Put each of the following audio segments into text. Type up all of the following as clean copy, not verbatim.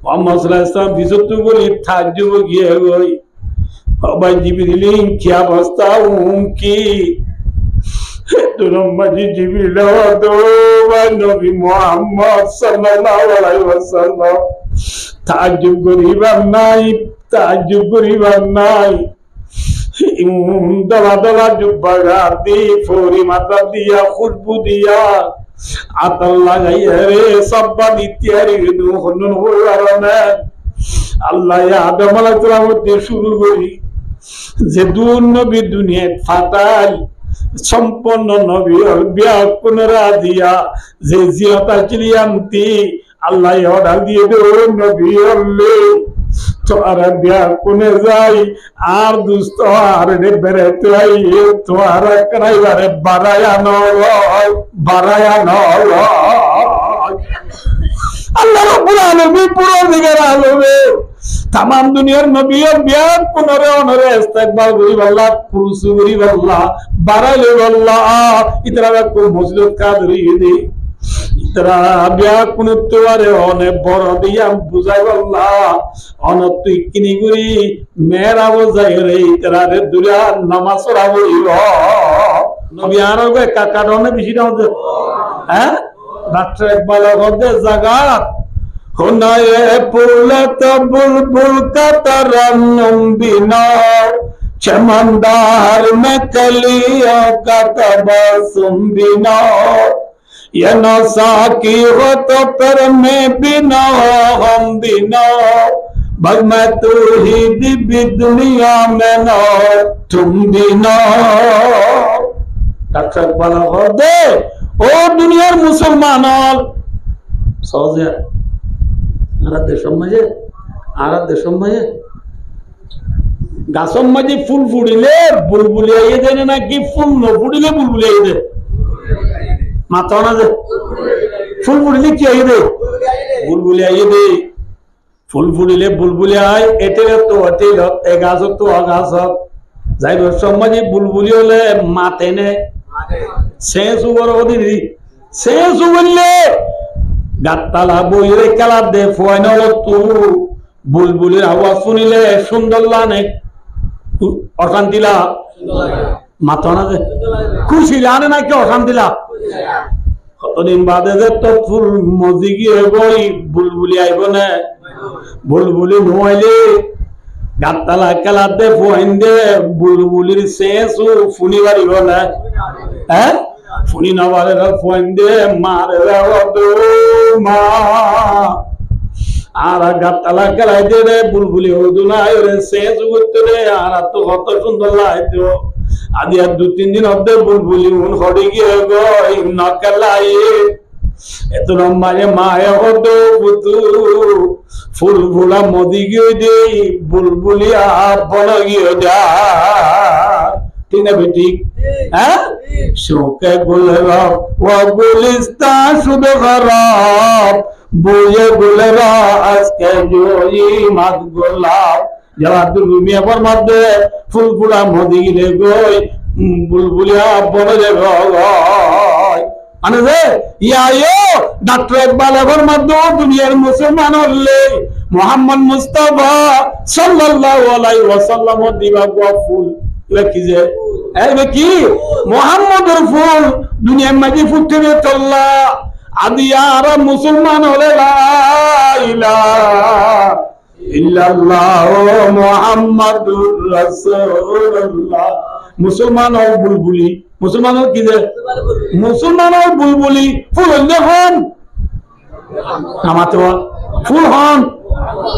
মোহাম্মদ সাল্লাল্লাহু আলাইহি ওয়াসাল্লাম বিশুদ্ধ বলি তাজ্জুব গিয়ে গই বাবা জিবরিল কি অবস্থা কি দুরম্মাজি জিবরিল তো নবী মুহাম্মদ সাল্লাল্লাহু আলাইহি ওয়াসাল্লাম তাজ্জুব করিবার নাই দলা দলা জুব্বা গাদি ফোরি মাথা দিয়া খুশবু দিয়া আতাল লাগাইয়া রে সাব্বা নিত্যারি দুহনুন হলারনে আল্লাহ আদম আলাইহিস সালাম দিয়ে শুরু করি যে দুন নবী দুনিয়াত ফাতাল সম্পন্ন নবী বিয়া পুনরা দিয়া যে জিয়াতা চিলিয়ান্তি আল্লাহ অর্ডার দিয়ে দেও নবী হলে তোমারা বিয়া কোনে যাই আর দুস্থ আর বেড়াইতে তোমারা কারাইবারে বারায়ানো আল্লাহ রাব্বুল আলামিন পুরো দিকের আলমে তামাম দুনিয়ার নবী বিয়া পুনরে অনরে ইস্তেকবাল করি আল্লাহ পুরুষ করি আল্লাহ বারাইলে আল্লাহ ইতরা কো মজলুত কাদরি দে ইতরা বিয়া কোন তোরে অনে বড় দিয়া বুঝাই আল্লাহ অন তুই কিনি করি মেরা বুঝাই রে ইতরা রে দুরা নামাজ পড়াবইব নবী আর কাকা দনে বেশি দাও হ্যাঁ ডাক্তার একবার হদে জায়গা হোনায়ে পুলত বুলবুল का तरन्नुम बिना चमनदार में कलियों का तबस्सुम बिना ये नशा की हो तो पर में बिना हम बिना बग मैं तू ही दिव्य दुनिया में ना तुम बिना डॉक्टर बना हो दे ओ दुनियार मुसलमान सौजे গাছম মাঝে ফুল ফুড়িলে বুলবুলি আইয়ে দেয় নাকি ফুল ন ফুড়িলে বুলবুলি আইয়ে দেয় মাথা না যে ফুল ফুড়িলে কি আইয়ে দেয় বুলবুলি আইয়ে দেয় ফুল ফুড়িলে বুলবুলি আয় এটেল তো এটেল এ গাছ তো গাছ যাই সমাজে বুলবুলি হলে মাতে নে শেষ উবর দিদি শেষ উবরলে গাতলা বইরে খেলা দে ফয়নল তু বুলবুলির আওয়াজ শুনিলে সুন্দর লাগে অশান্তিলা মাথা না যে খুশি লাগে নাকি অশান্তিলা কতদিন বাদে যে তো ফুল মজি গিয়ে বই বুলবুলি আইব না বুলবুলি নোয়াইলে গাতলা খেলা দে ফয়ন দে বুলবুলির শেষ ফুনি বাড়িব না হ্যাঁ ফুনি না বারে ফয়ন দে মারে মা আর গাতলা খেলাই দে রে বুলবুলি হদু না রে শেষ করতে রে আর তো কত সুন্দর লাগতো আদি আর 2-3 দিন অব্দে বুলবুলি উন হড়ি গিয়ে গো নকলাই এত লম্বায় মায়ে হতো বুতু ফুল ফুলা মদি গিয়ে দে বুলবুলি আর বল গিয়ে যা ঠিক না বেটি হ্যাঁ শোকে গুলরা ও গুলিস্তা শুধু খারাপ বুয়ে গুলরা আজকে জয়ী মাত গোলাপ যারা দুর্মিয়া পর মধ্যে ফুল ফুলা মদি গিলে গই বুলবুলিয়া বলে গয় আনে যে ইয়ায়ো ডাক্তার ইকবাল এর মধ্যে দুনিয়ার মুসলমান হলে মুহাম্মদ মুস্তাফা সাল্লাল্লাহু আলাইহি ওয়াসাল্লাম দিবা ফুল কি যে এই কি মুহাম্মদের ফুল দুনিয়ার মাঝে ফুটে চললা আদি আর মুসলমান হলে লা ইলাহা ইল্লাল্লাহ মুহাম্মাদুর রাসূলুল্লাহ মুসলমান ও বুলবুলি মুসলমান কি যে মুসলমান ও বুলবুলি ফুল হন নামাতে ফুল হন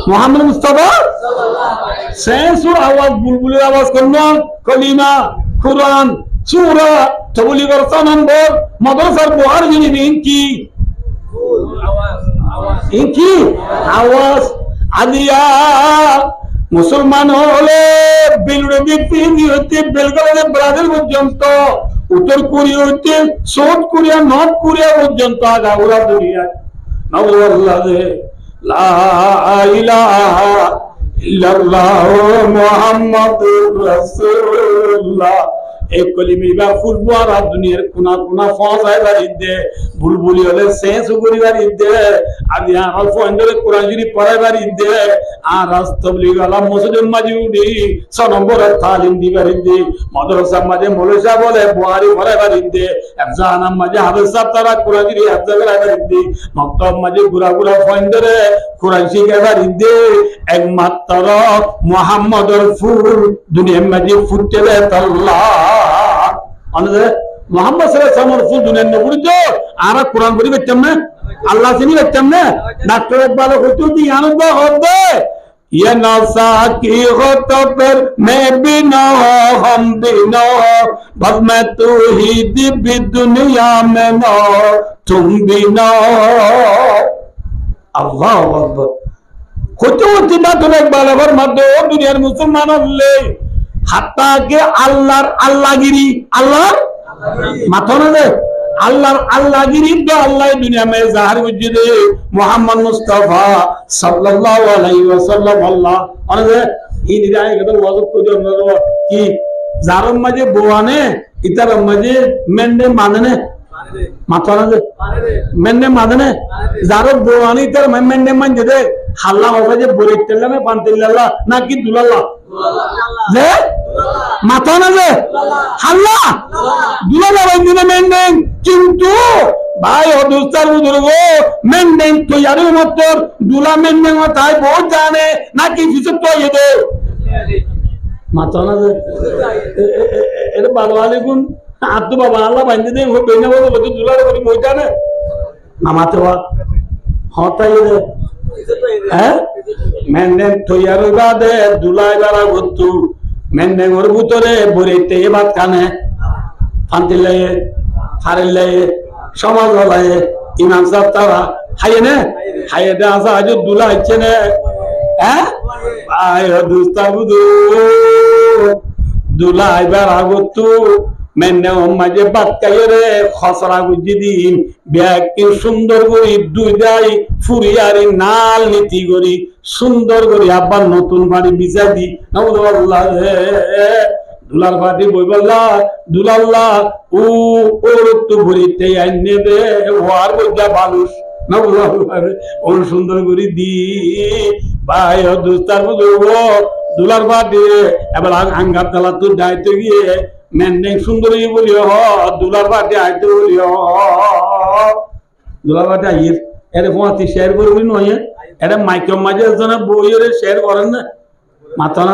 মুহাম্মদ মুস্তাফা শেষ আওয়াজ বুলবুলির আওয়াজ করলেন কলিমা কুরআন সূরা তবলিগের নম্বর মাদ্রাসার বুহার জিনিস কি কি আওয়াজ আদিয়া মুসলমান হলে বেলুড়ে বিপি হতে বেলগাঁও ব্রাজিল পর্যন্ত উত্তর কোরিয়া হতে সাউথ কোরিয়া নর্থ কোরিয়া পর্যন্ত আগাউরা দুনিয়া নবুল্লাহ লা ইলাহা ইল্লাল্লাহ মুহাম্মাদুর রাসূলুল্লাহ এই কলিমি বা ফুলবুয়ার আর দুনিয়ার কোনা কোনা ফসায় বাড়িতে বুলবুলি হলে সেন্স করি বাড়িতে আমি অল্প অঞ্চলে কোরআন শরীফ পড়াই বাড়িতে আর রাস্তবলি গলা মসজিদের মাঝে উঠি 6 নম্বরের তালিম দি বাড়িতে মাদ্রাসার মাঝে মৌলভী বলে বুহারি পড়াই বাড়িতে আফজানার মাঝে হাফেজ সাহেব তারা কোরআন শরীফ হাফেজ করাই বাড়িতে মক্তব মাঝে গুড়া গুড়া ফয়েন্ডরে কোরআন শিখাই বাড়িতে একমাত্র মুহাম্মদের ফুল দুনিয়ার মাঝে ফুটতে দেয় আল্লাহ অনেক মোহাম্মদ সাল্লাল্লাহু আলাইহি ওয়াসাল্লাম ফুল দুনিয়ার নবী তো আর কোরআন পড়ি বেচতাম না আল্লাহ চিনি বেচতাম না ডাক্তার ভালো হতো দি আনন্দ হবে ये नौसा की हो तो फिर मैं भी ना हो हम भी ना हो बस मैं तू ही भी दुनिया में ना तुम भी ना अल्लाह अकबर হতে হতে না তো একবার আবার মধ্যে দুনিয়ার মুসলমান হলে হাত্তাকে আল্লাহর আল্লাহগিরি আল্লাহর মাথা না দে আল্লাহর আল্লাহগিরি তো আল্লাহ দুনিয়া মে জাহির বুঝিয়ে মুহাম্মদ মুস্তাফা সাল্লাল্লাহু আলাইহি ওয়াসাল্লাম আল্লাহ অনেক এই নিরায় গেল ওয়াজ করে আমরা কি জারম মাঝে বোয়ানে ইতার মাঝে মেন্ডে মাননে মাথা না দে মেন্ডে মাননে জারো বোয়ানি ইতার মেন্ডে মান দে হাল্লা হবে যে বরিতেল্লা মে পান্তিল্লাহ নাকি দুলাল্লাহ যে মাথা না যে হাল্লা দুলাল্লাহ বন্ধুনে মেন্ডেন কিন্তু ভাই ও দোস্তার বুজুর্গ মেন্ডেন তো ইয়ার মত দুলা মেন্ডেন তাই বহুত জানে নাকি কিছু তো ইয়ে মাথা না যে এর ভালো আলাইকুম আব্দু বাবা আল্লাহ বান্ধে দে ও বেনা বলে তো দুলার বলি মই জানে নামাতে বা হতাই দে মেন্ডেন তৈয়ার বাদে দুলাই বারা গতু মেন্ডেন ওর ভিতরে বরিতে ভাত কানে ফান্তিলে ফারিলে সমাজ হলায় ইমাম সাহেব তারা হাইয়ে নে হাইয়ে দে আসা আজ দুলা হচ্ছে নে হ্যাঁ আয় দুস্তা বুদু দুলাই বারা গতু মেনে মাঝে বাদ কাইরে খসরা গুজি দিন ব্যাগকে সুন্দর করি দুই দাই ফুরিয়ারি নাল নীতি করি সুন্দর করি আবার নতুন বাড়ি বিছাই দি নাউজুবিল্লাহ দুলার বাড়ি বইবল্লা দুলাল্লাহ ও ওর তো ভরিতে আইনে দে ওয়ার বইটা বালুস নাউজুবিল্লাহ ওর সুন্দর করি দি ভাই ও দোস্তার বুঝো দুলার বাড়ি এবার আঙ্গার তালা তো যাইতে গিয়ে মেন্ডেং সুন্দরী বলিও দুলার বাটে আইতে বলিও দুলার বাটে আইয়ের এটা কোয়াতি শেয়ার করবি নয় এটা মাইক্রো মাঝে জনে বইয়ের শেয়ার করেন না মাথা না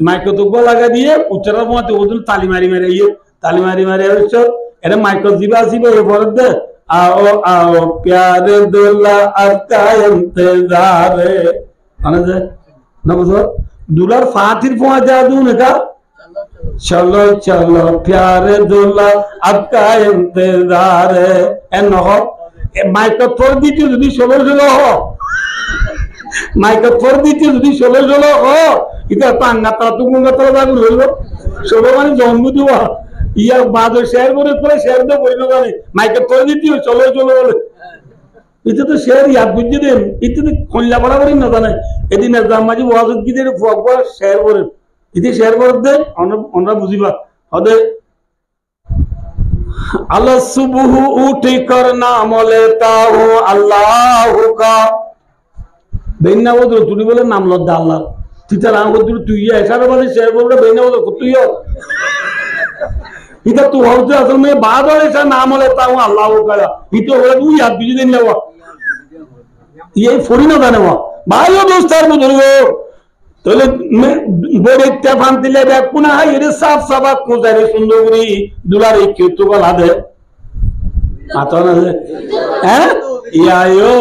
মাইক্রো তো লাগা দিয়ে উচ্চারা কোয়াতে ওজন তালি মারি মারি ইয়ে তালি মারি মারি হচ্ছে এটা মাইক্রো জিবা জিবা এ পরে দে आओ आओ प्यारे दुल्हा आपका इंतजार है ना बुझो दुलार फातिर पहुंच जा दूं का चलो चलो प्यारे दुल्हा आपका इंतजार है एन हो माइक फोर दीजिए यदि षोलो षोलो हो माइक फोर दीजिए यदि षोलो षोलो हो इधर पांगा तला दागु लो षोलो माने जन्म दिवा ইয়া বাদ শেয়ার করে শেয়ার তো করি না মানে মাইকে করে দিতি চলো চলো বলে এটা তো শেয়ার ইয়াদ বুঝে দেন এটা তো কল্লা বড় করি না জানে এদিন জামাজি ওয়াজ কি দে ফুকবা শেয়ার করে ইতি শেয়ার করে দে আমরা বুঝিবা হদে আল্লাহ সুবহু উঠি কর নাম লেতা হু আল্লাহু কা বেন্না বদর তুই বলে নাম লদ্দা আল্লাহ তুই তার নাম বদর তুই এসারে বলে শেয়ার করে বেন্না বদর তুইও इधर तू हो तो असल में बाद वाले सा नाम लेता हूँ अल्लाह का इतो हो तू याद बीज दिन लेवा ये फोड़ी ना जाने वा भाइयों दोस्तों बुजुर्गो तो ले मैं बोले इत्तेफाक दिले बैग पुनः ये साफ साफ कुछ सुंदरी दुलारी क्यों तो बोला दे आता ना हैं या यो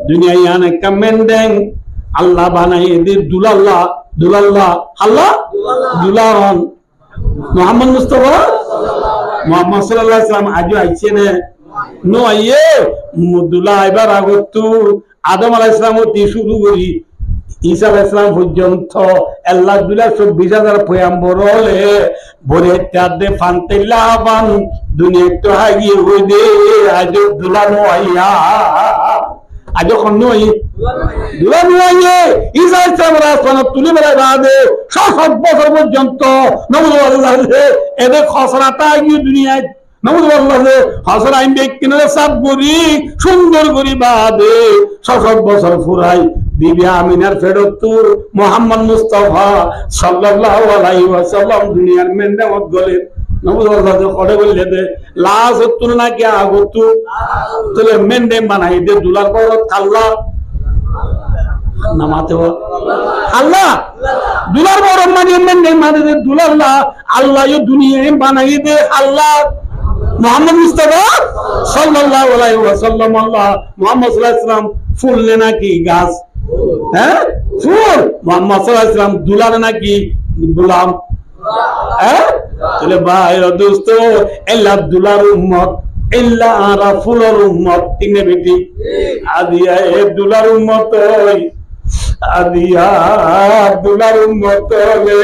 दुनिया यहाँ ने कमेंडेंग अल्लाह बना ये दे दुलाल्ला दुलाल्ला अल्लाह दुलान मोहम्मद मुस्तफा मोहम्मद सल्लल्लाहु अलैहि वसल्लम आज आइছে না নো আইয়ে মুদুলা এবার আগতু আদম আলাইহিস সালাম তে শুরু করি ঈসা আলাইহিস সালাম পর্যন্ত আল্লাহ দুলা 24000 পয়গম্বর হলে বরে তাদে ফান্তিল্লাবান দুনিয়া তো হাগি হইদে আজ দুলা নো আইয়া আজ খন্নই দুলা নিয়ে ঈসা ইসলামের আসমান তুলে বেড়ায় বাদে 600 বছর পর্যন্ত নবুল্লাহ এদের খসরাটা গিয়ে দুনিয়ায় নবুল্লাহ খসরা আইন ব্যক্তিরা সাব করি সুন্দর করি বাদে 600 বছর ফুরাই বিবি আমিনার ফেরতুর মুহাম্মদ মুস্তাফা সাল্লাল্লাহু আলাইহি ওয়াসাল্লাম দুনিয়ার মেন্ডামত গলে নবুল্লাহ করে বললে দে লাশ হতুন না কি আগতু তাহলে মেন্ডে বানাই দে দুলার পরত খাল্লা নামাতে আল্লাহ দুলার বড় মানে মেন্ডে মানে দে দুলাল্লাহ আল্লাহ এই দুনিয়ায় বানাই দে আল্লাহ মুহাম্মদ মুস্তাফা সাল্লাল্লাহু আলাইহি ওয়াসাল্লাম আল্লাহ মুহাম্মদ সাল্লাল্লাহু আলাইহি ওয়াসাল্লাম ফুল নাকি গাছ হ্যাঁ ফুল মুহাম্মদ সাল্লাল্লাহু আলাইহি ওয়াসাল্লাম দুলার নাকি গোলাম হ্যাঁ তাহলে ভাই দোস্ত এল্লা দুলার উম্মত ইল্লা আরা ফুলের উম্মত তিনে বেটি আদিয়া এ দুলার উম্মত আদিয়া দুলার উম্মত রে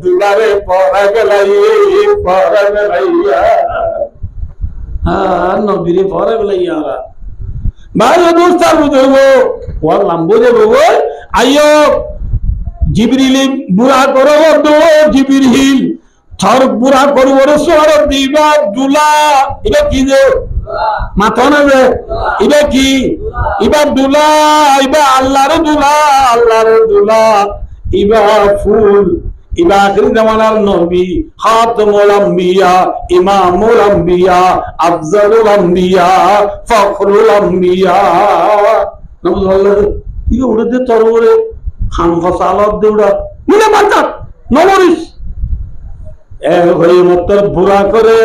দুলারে পড়া গেলাইয়া নবীরে পড়া গেলাইয়া ভাই দোস্ত আর বুঝবো বললাম বুঝবো আইয়ো জিবরিল বুড়া করো দো জিবরিল থর বুড়া করব রে সোর দিবা দুলা এটা কি যে মাথা না যে এটা কি ইবা দুলা ইবা আল্লাহর দুলা ইবা ফুল ইবা আখির জামানার নবী খাতামুল আম্বিয়া ইমামুল আম্বিয়া আফজালুল আম্বিয়া ফখরুল আম্বিয়া নবুল্লাহ ইবা উড়তে তরবরে খান ফসালত দেউড়া মুলে বাচ্চা নমরিস বুড়া করে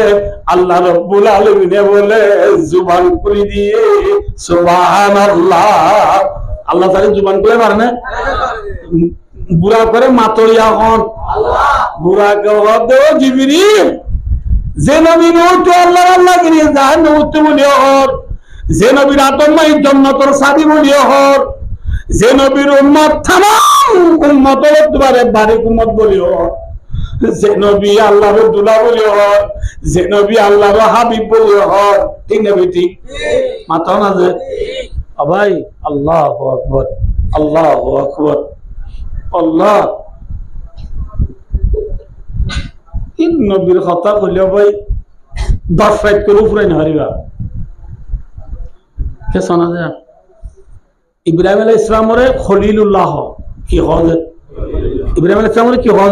আল্লাহ রব্বুল আলামিন বলে জুবান করে দিয়ে সুবহানাল্লাহ আল্লাহ তাআলা জুবান করে পারে না বুড়া করে মাতড়িয়া হন বুড়া কে জিবরিল যে নবী নূর আল্লাহ আল্লাহ করে জাহান উঠতে বলি হর যে নবীর আদমাই জান্নাতের সাদি বলি হর যে নবীর উম্মত তামাম উম্মতের দুবারে বারিক উম্মত বলি হর যে নবী আল্লাহর দুলা বলি হর যে নবী আল্লাহর হাবিব বলি হর ঠিক না বেটি মাথা না যে ভাই আল্লাহু আকবার আল্লাহু আকবার আল্লাহ ইন নবীর কথা কইলে ভাই 10 ফাইট করে উপরে না হারিবা কে শোনা যায় ইব্রাহিম আলাইহিস সালামরে খলিলুল্লাহ কি হয় ইব্রাহিম আলাইহিস সালামরে কি হয়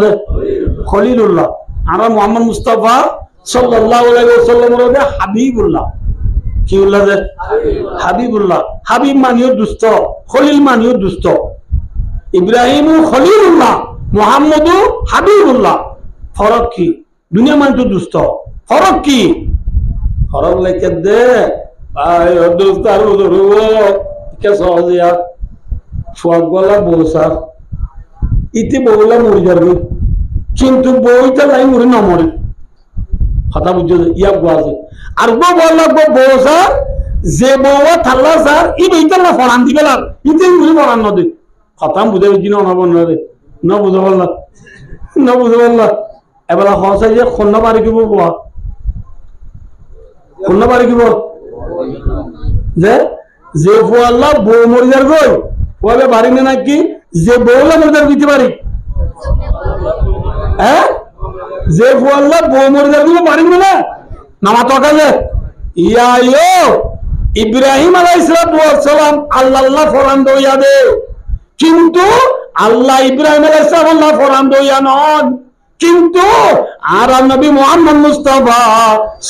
খলিলুল্লাহ আর মুহাম্মদ মুস্তাফা সাল্লাল্লাহু আলাইহি ওয়াসাল্লামরে হাবিবুল্লাহ কি উল্লাহ যে হাবিবুল্লাহ হাবিব মানিও দুষ্ট খলিল মানিও দুষ্ট ইব্রাহিম খলিলুল্লাহ মুহাম্মদ হাবিবুল্লাহ ফরক কি দুনিয়া মান তো দুষ্ট ফরক কি ফরক লেখে দে আয় দুষ্ট আর ধরবো কে সহজিয়া ফুয়াক গলা বলসার ইতি বউলা মরে যাবে কিন্তু বউটা লাই মরে না মরে কথা বুঝছো ইয়া গোয়াছে আর বউ বললা বউসা যে বউয়া থাল্লা স্যার ই বইতাল্লা ফরান দিবেলার ইতি মরে ফরান নদে কথা বুঝে বুঝি না অনবন রে না বুঝে বললা এবার হসে যে খন্না বাড়ি কিব বয়া খন্না বাড়ি কিব যে ফুয়াল্লা বউ মরে যার গই ওয়াবে বাড়ি না নাকি যে বউলা মরে যার দিতে পারি হ্যাঁ যে ফুয়াল্লা বউ মরে যার গই বাড়ি না নামা তো কাজে ইয়া ইয়ো ইব্রাহিম আলাইহিস সালাম আল্লাহ ফরান দইয়া দে কিন্তু আল্লাহ ইব্রাহিম আলাইহিস সালাম আল্লাহ ফরান দইয়া নন কিন্তু আর নবী মুহাম্মদ মুস্তাফা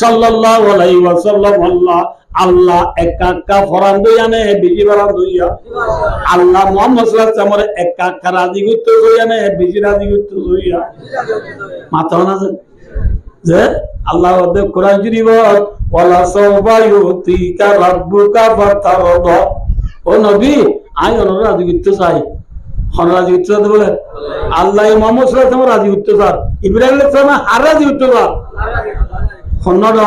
সাল্লাল্লাহু আলাইহি ওয়াসাল্লাম আল্লাহ একা ফরান দইয়া নে বিজি ফরান দইয়া আল্লাহ মুহাম্মদ সাল্লাল্লাহু আলাইহি ওয়াসাল্লাম একা রাজি করতে দইয়া নে বিজি রাজি করতে দইয়া মাথা না যে আল্লাহ ওদের কোরআন শরীফ ওয়ালা সাওবা ইউতিকা রাব্বুকা ফাতারদা ও নবী আই ওনার রাজি করতে চাই রাজি করতে বলে আল্লাহ মুহাম্মদ সাল্লাল্লাহু আলাইহি ওয়াসাল্লাম রাজি করতে স্যার ইব্রাহিম আলাইহিস সালাম আর রাজি করতে স্যার খন্নড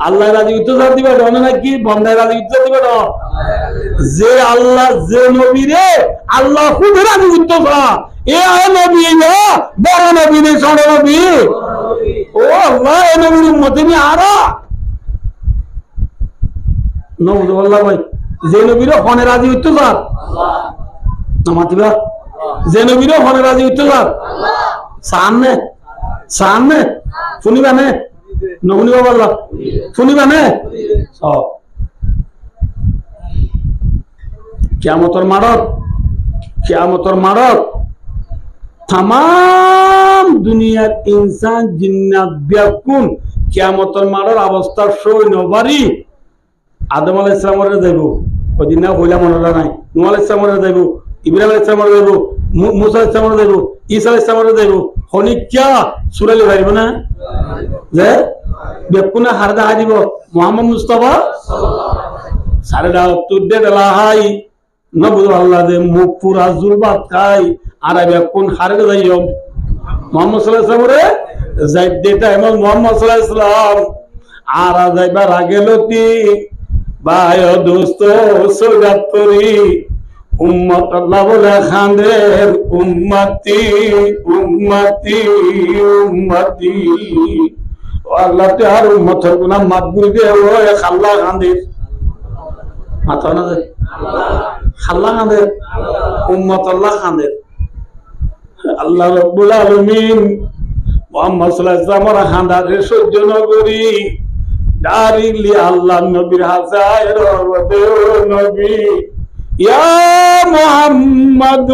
আল্লাহ রাজি করতে স্যার দিবা দন নাকি বন্দায় রাজি করতে দিবা দন যে আল্লাহ যে নবী রে আল্লাহ খুদ রাজি করতে স্যার এ আয় নবী না বড় নবী নে ছোট নবী ও আল্লাহ এ নবীর উম্মতে নি আরা নবুল্লাহ ভাই যে নবীর হনে রাজি হইতো স্যার নামাতিবা যে নবীর হনে রাজি হইতো স্যার সামনে সামনে শুনিবা নে নহুনিবা বললা শুনিবা নে কিয়ামতের মাড়ত তাম দুনিয়ার ইনসান জিন্নাত ব্যাকুন কিয়ামতের মাড়ের অবস্থা সই নবারি আদম আলাইহিস সালামের যাইব ওই দিন না কইলা মনে নাই নূহ আলাইহিস সালামের যাইব ইব্রাহিম আলাইহিস সালামের যাইব মুসা আলাইহিস সালামের যাইব ঈসা আলাইহিস সালামের যাইব হনিকা সুরালি পারিব না যে ব্যাকুনা হারদা হাজিব মুহাম্মদ মুস্তাফা সারেদা তুদ্দে দলাহাই নবু আল্লাহ দে মুখ পুরা জুলবাত খাই আর ব্যাকুন হারদা যাইও মুহাম্মদ সাল্লাল্লাহু আলাইহি ওয়াসাল্লাম যাইতে টাইম মুহাম্মদ সাল্লাল্লাহু আলাইহি ওয়াসাল্লাম আর যাইবার আগে লতি ভাই দোস্ত সৌগাতরি উম্মত আল্লাহ বলে খান্দের উম্মতি উম্মতি উম্মতি ও আল্লাহ তে আর উম্মতের গুনাহ মাফ করে দে ও খাল্লা খান্দের মাথা না দে খাল্লা খান্দের উম্মত আল্লাহ খান্দের আল্লাহ রাব্বুল আলামিন মুহাম্মদ সাল্লাল্লাহু আলাইহি ওয়াসাল্লামের খান্দারে সহ্য নগরী ডারিলি আল্লাহ নবীর হাজার নবী ইয়া মুহাম্মদ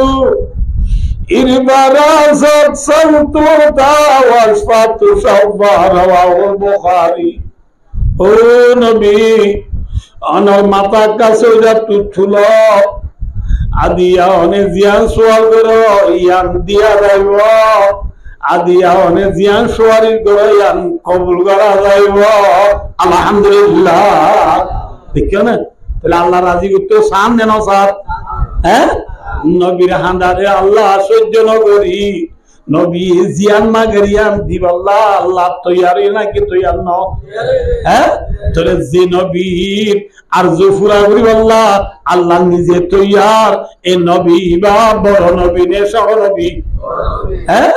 ইরবারাসাত সাউতুতা ওয়াসফাতু সাওবার ওয়াল বুখারী ও নবী অনর মাথা কাছে যা তুথুল আদিয়া অনে জিয়ান সোয়াল করো ইয়ান দিয়া যাইব আদিয়া অনে জিয়ান সোয়ারি করো ইয়ান কবুল করা যাইব আলহামদুলিল্লাহ দেখিও না তাহলে আল্লাহ রাজি করতে সামনে না স্যার হ্যাঁ নবীর হান্দারে আল্লাহ সহ্য নগরী নবী জিয়ান না গরিয়ান দিবাল্লাহ আল্লাহ তৈয়ারি নাকি তৈয়ার ন হ্যাঁ তোরে যে নবীর আর জুফুরা করিবাল্লাহ আল্লাহ নিজে তৈয়ার এ নবী বা বড় নবী নে সহ নবী হ্যাঁ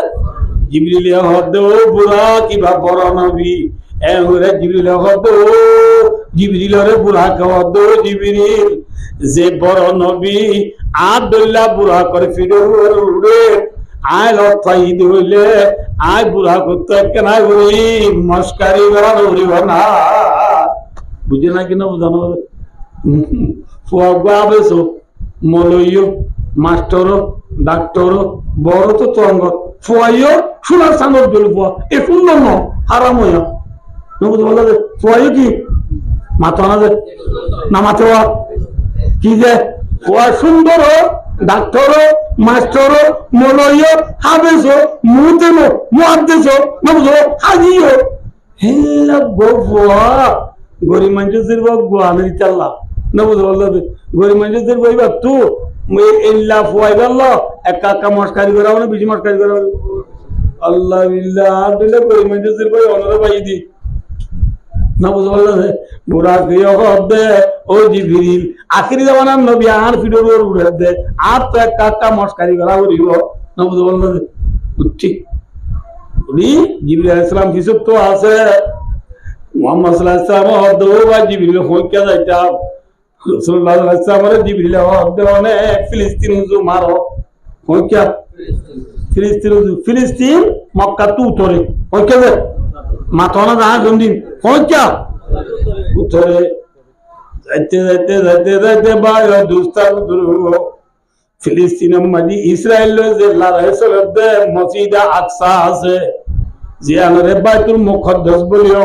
জিবরিল হদ বুড়া কিবা বড় নবী এ ওরে জিবরিল হদ জিবরিল রে বুড়া হদ জিবরিল যে বড় নবী আব্দুল্লাহ বুড়া করে ফিরে উড়ে আয় লতাই দিলে আয় বুড়া করতে কেনা করি মস্কারি করা উড়িব না বুঝে না কিনা বুঝানো ফুয়া বেশ মলইয় মাস্টর ডাক্তার বড় তো তঙ্গ ফুয়াইও সোনার সাঙ্গর দল ফুয়া এ সুন্দর ন হারাম হইয়া নবুঝ বললো যে ফুয়াইও কি মাথা না যে না মাথা কি যে ফুয়া সুন্দর ডাক্তার মাস্টার মলইয় হাবেছ মুতেন মুহাদ্দিস নবুঝ হাজিও হেলা গোফুয়া গরিব মানুষের গোয়ানের চাল্লা নবুঝ বললো গরিব মানুষের বইবা তু এল্লা ফুয়াইবাল্লাহ একা একা মস্কারি করা মানে বেশি মস্কারি করা আল্লাহ বিল্লাহ দিলে গরিব মানুষের বই অনরে পাই দি নবুঝ বললো বুড়া গিয়ে দে ও জিবরিল আখিরি জামানার নবী আর ফিডোর উড়ে দে আর তো একা একা মস্কারি করা করিব নবুঝ বললো ঠিক উনি জিবরিল আলাইহিস সালাম কিছু তো আছে মুহাম্মদ সাল্লাল্লাহু আলাইহি ওয়াসাল্লাম দো বা জিবরিল হইকা যাইতা রাসূলুল্লাহ সাল্লাল্লাহু আলাইহি ওয়াসাল্লাম জিবরিল হদনে ফিলিস্তিন জু মারো হইকা ফিলিস্তিন মক্কা তু উত্তরে হইকা যে মাথনা না গন্দিন হইকা উত্তরে যাইতে যাইতে যাইতে যাইতে বাইরে দুস্তার দুরু ফিলিস্তিনের মাঝে ইসরায়েলের যে লড়াই চলতে মসজিদ আকসা আছে জিয়ানরে বাইতুল মুকদ্দাস বলিও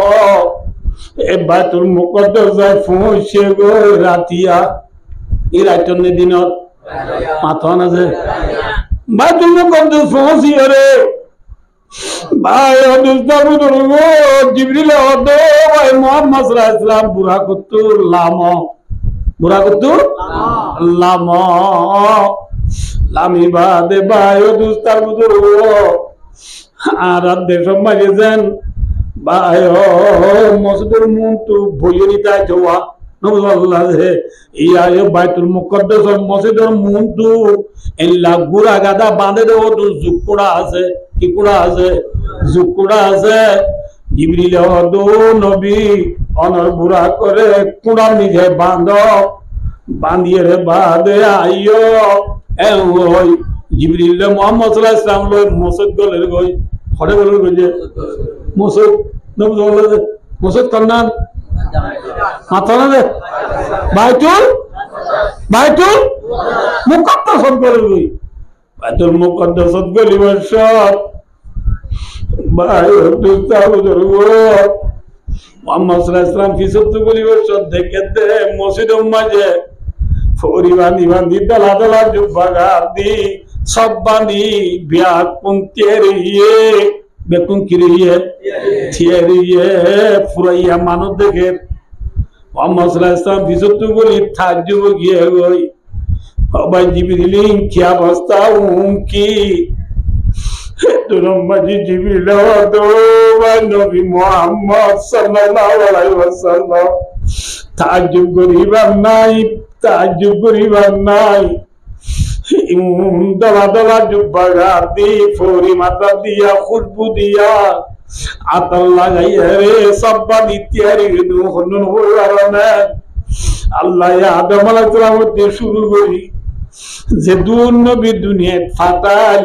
এ বাইতুল মুকদ্দাস যায় পৌঁছে গো রাতিয়া এই রাতের দিনত মাথা না যে বাইতুল মুকদ্দাস পৌঁছি রে ভাই দুস্তার দুরু জিবরিল হদ ভাই মুহাম্মদ সাল্লাল্লাহু আলাইহি ওয়াসাল্লাম বুড়া কুতুর লাম লামি বাদে ভাই দুস্তার দুরু আর দেশ মাঝে যান ভাই মসজিদের মুন্তু বইরিতা যাওয়া নবুল্লাহ ইয়া বাইতুল মুকদ্দাস মসজিদের মুন্তু এল্লা গুড়া গাদা বাঁধে দেও তো জুকুড়া আছে কি কুড়া আছে জুকুড়া আছে জিবরিল হদ নবী অনর বুড়া করে কুড়া নিজে বাঁধ বান্ধিয়ে রে বাদে আইও এ ওই জিবরিল মুহাম্মদ সাল্লাল্লাহু আলাইহি ওয়াসাল্লাম লয় মসজিদ গলের গই হড়ে গলের গই যে মসজিদ নবী বলে মসজিদ কন্নান মাথা না দে বাইতুল মুকদ্দাস গলের গই বাইতুল মুকদ্দাস গলি বর্ষত ভাই দুস্তাবু দরগো মুহাম্মদ সাল্লাল্লাহু আলাইহি ওয়াসাল্লাম ফিসত্তু গলি বর্ষত দেখে দে মসজিদের মাঝে ফরি বান্ধি দলা দলা জুব্বা গাদি সব বান্ধি বিয়া কুন তেরিয়ে বেকুন কিরিয়ে থিয়েরিয়ে ফুরাইয়া মানুষ দেখে মুহাম্মদ সাল্লাল্লাহু আলাইহি ওয়াসাল্লাম ফিসত্তু গলি তাজ্জুব গিয়ে গই ভাই জিবরিল কি অবস্থা কি তুরম্মাজি জিবরিল দো নবী মুহাম্মদ সাল্লাল্লাহু আলাইহি ওয়াসাল্লাম তাজ্জুব করিবার নাই দলা দলা জুব্বা গাদি ফরি মাথা দিয়া খুশবু দিয়া আতর লাগাইয়া রে সব্বা দিতিয়ারি দু হনুন হইয়ারনে আল্লাহ আদম আলাইহিস সালাম দিয়ে শুরু করি যে দুন নবী দুনিয়াত ফাটাল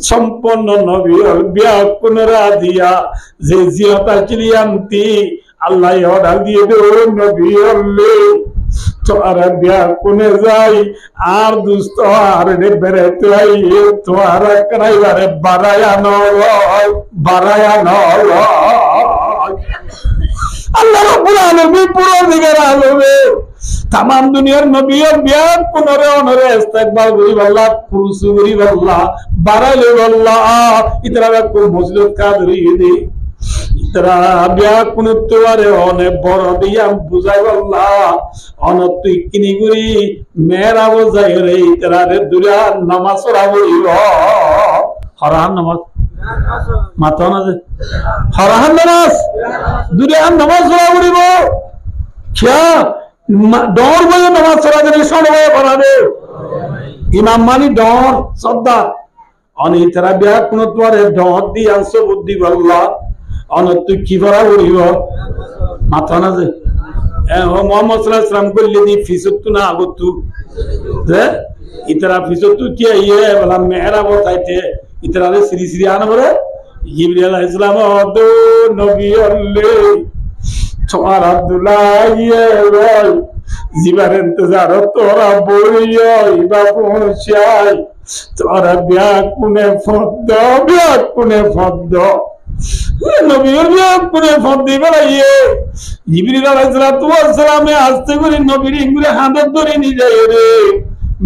সম্পন্ন নবী বিয়া পুনরা দিয়া যে জিয়তা চিলিয়ান্তি আল্লাহ অর্ডার দিয়ে দে নবী হলে তোরা বিয়া কোনে যাই আর দুস্ত আর রে বেরেতে আই তোরা করাইবারে বারায়া নয় আল্লাহ রাব্বুল আলামিন পুরো দিকের আলমে तमाम दुनियार नबीर बिया पुनरे ओनरे इस्तेकबाल करी वल्लाह कुरसु करी वल्लाह बाराले वल्लाह इतरा को मस्जिद कादरी दे इतरा बिया कुनतवारे ओने बड़ दिया बुझाय वल्लाह अनत किनी करी मेरा बुझाय रे इतरा रे दुनिया नमाज पढ़ाबो हराम नमाज माथा ना जे हराम नमाज दुनिया नमाज पढ़ाबो क्या डोर बजे नमाज पढ़ा दे सड़वे पढ़ा दे इमाम मानी डोर सद्दा अन इतरा बिया कुनो तोरे डोर दी अंश बुद्धि वल्ला अन तु की पढ़ा उड़िबो माथा ना जे ए हो मोहम्मद सल्लल्लाहु अलैहि वसल्लम को लेदी फिसतु ना आगतु दे इतरा फिसतु क्या ये वाला मेरा बताइते इतरा रे श्री श्री आना बोले जिब्रील अलैहिस सलाम दो नबी अल्लाह तुम्हारा दुलाइए भाई जीवन इंतजार तोरा बोलियो इबा पहुंचाई तोरा ब्याकुने फद्दो नबी ब्याकुने फद्दी बनाइए जिब्रील अलैहिस्सलातु वस्सलाम आस्ते करे नबीर इंगुरे हाथ धरे नि जाय रे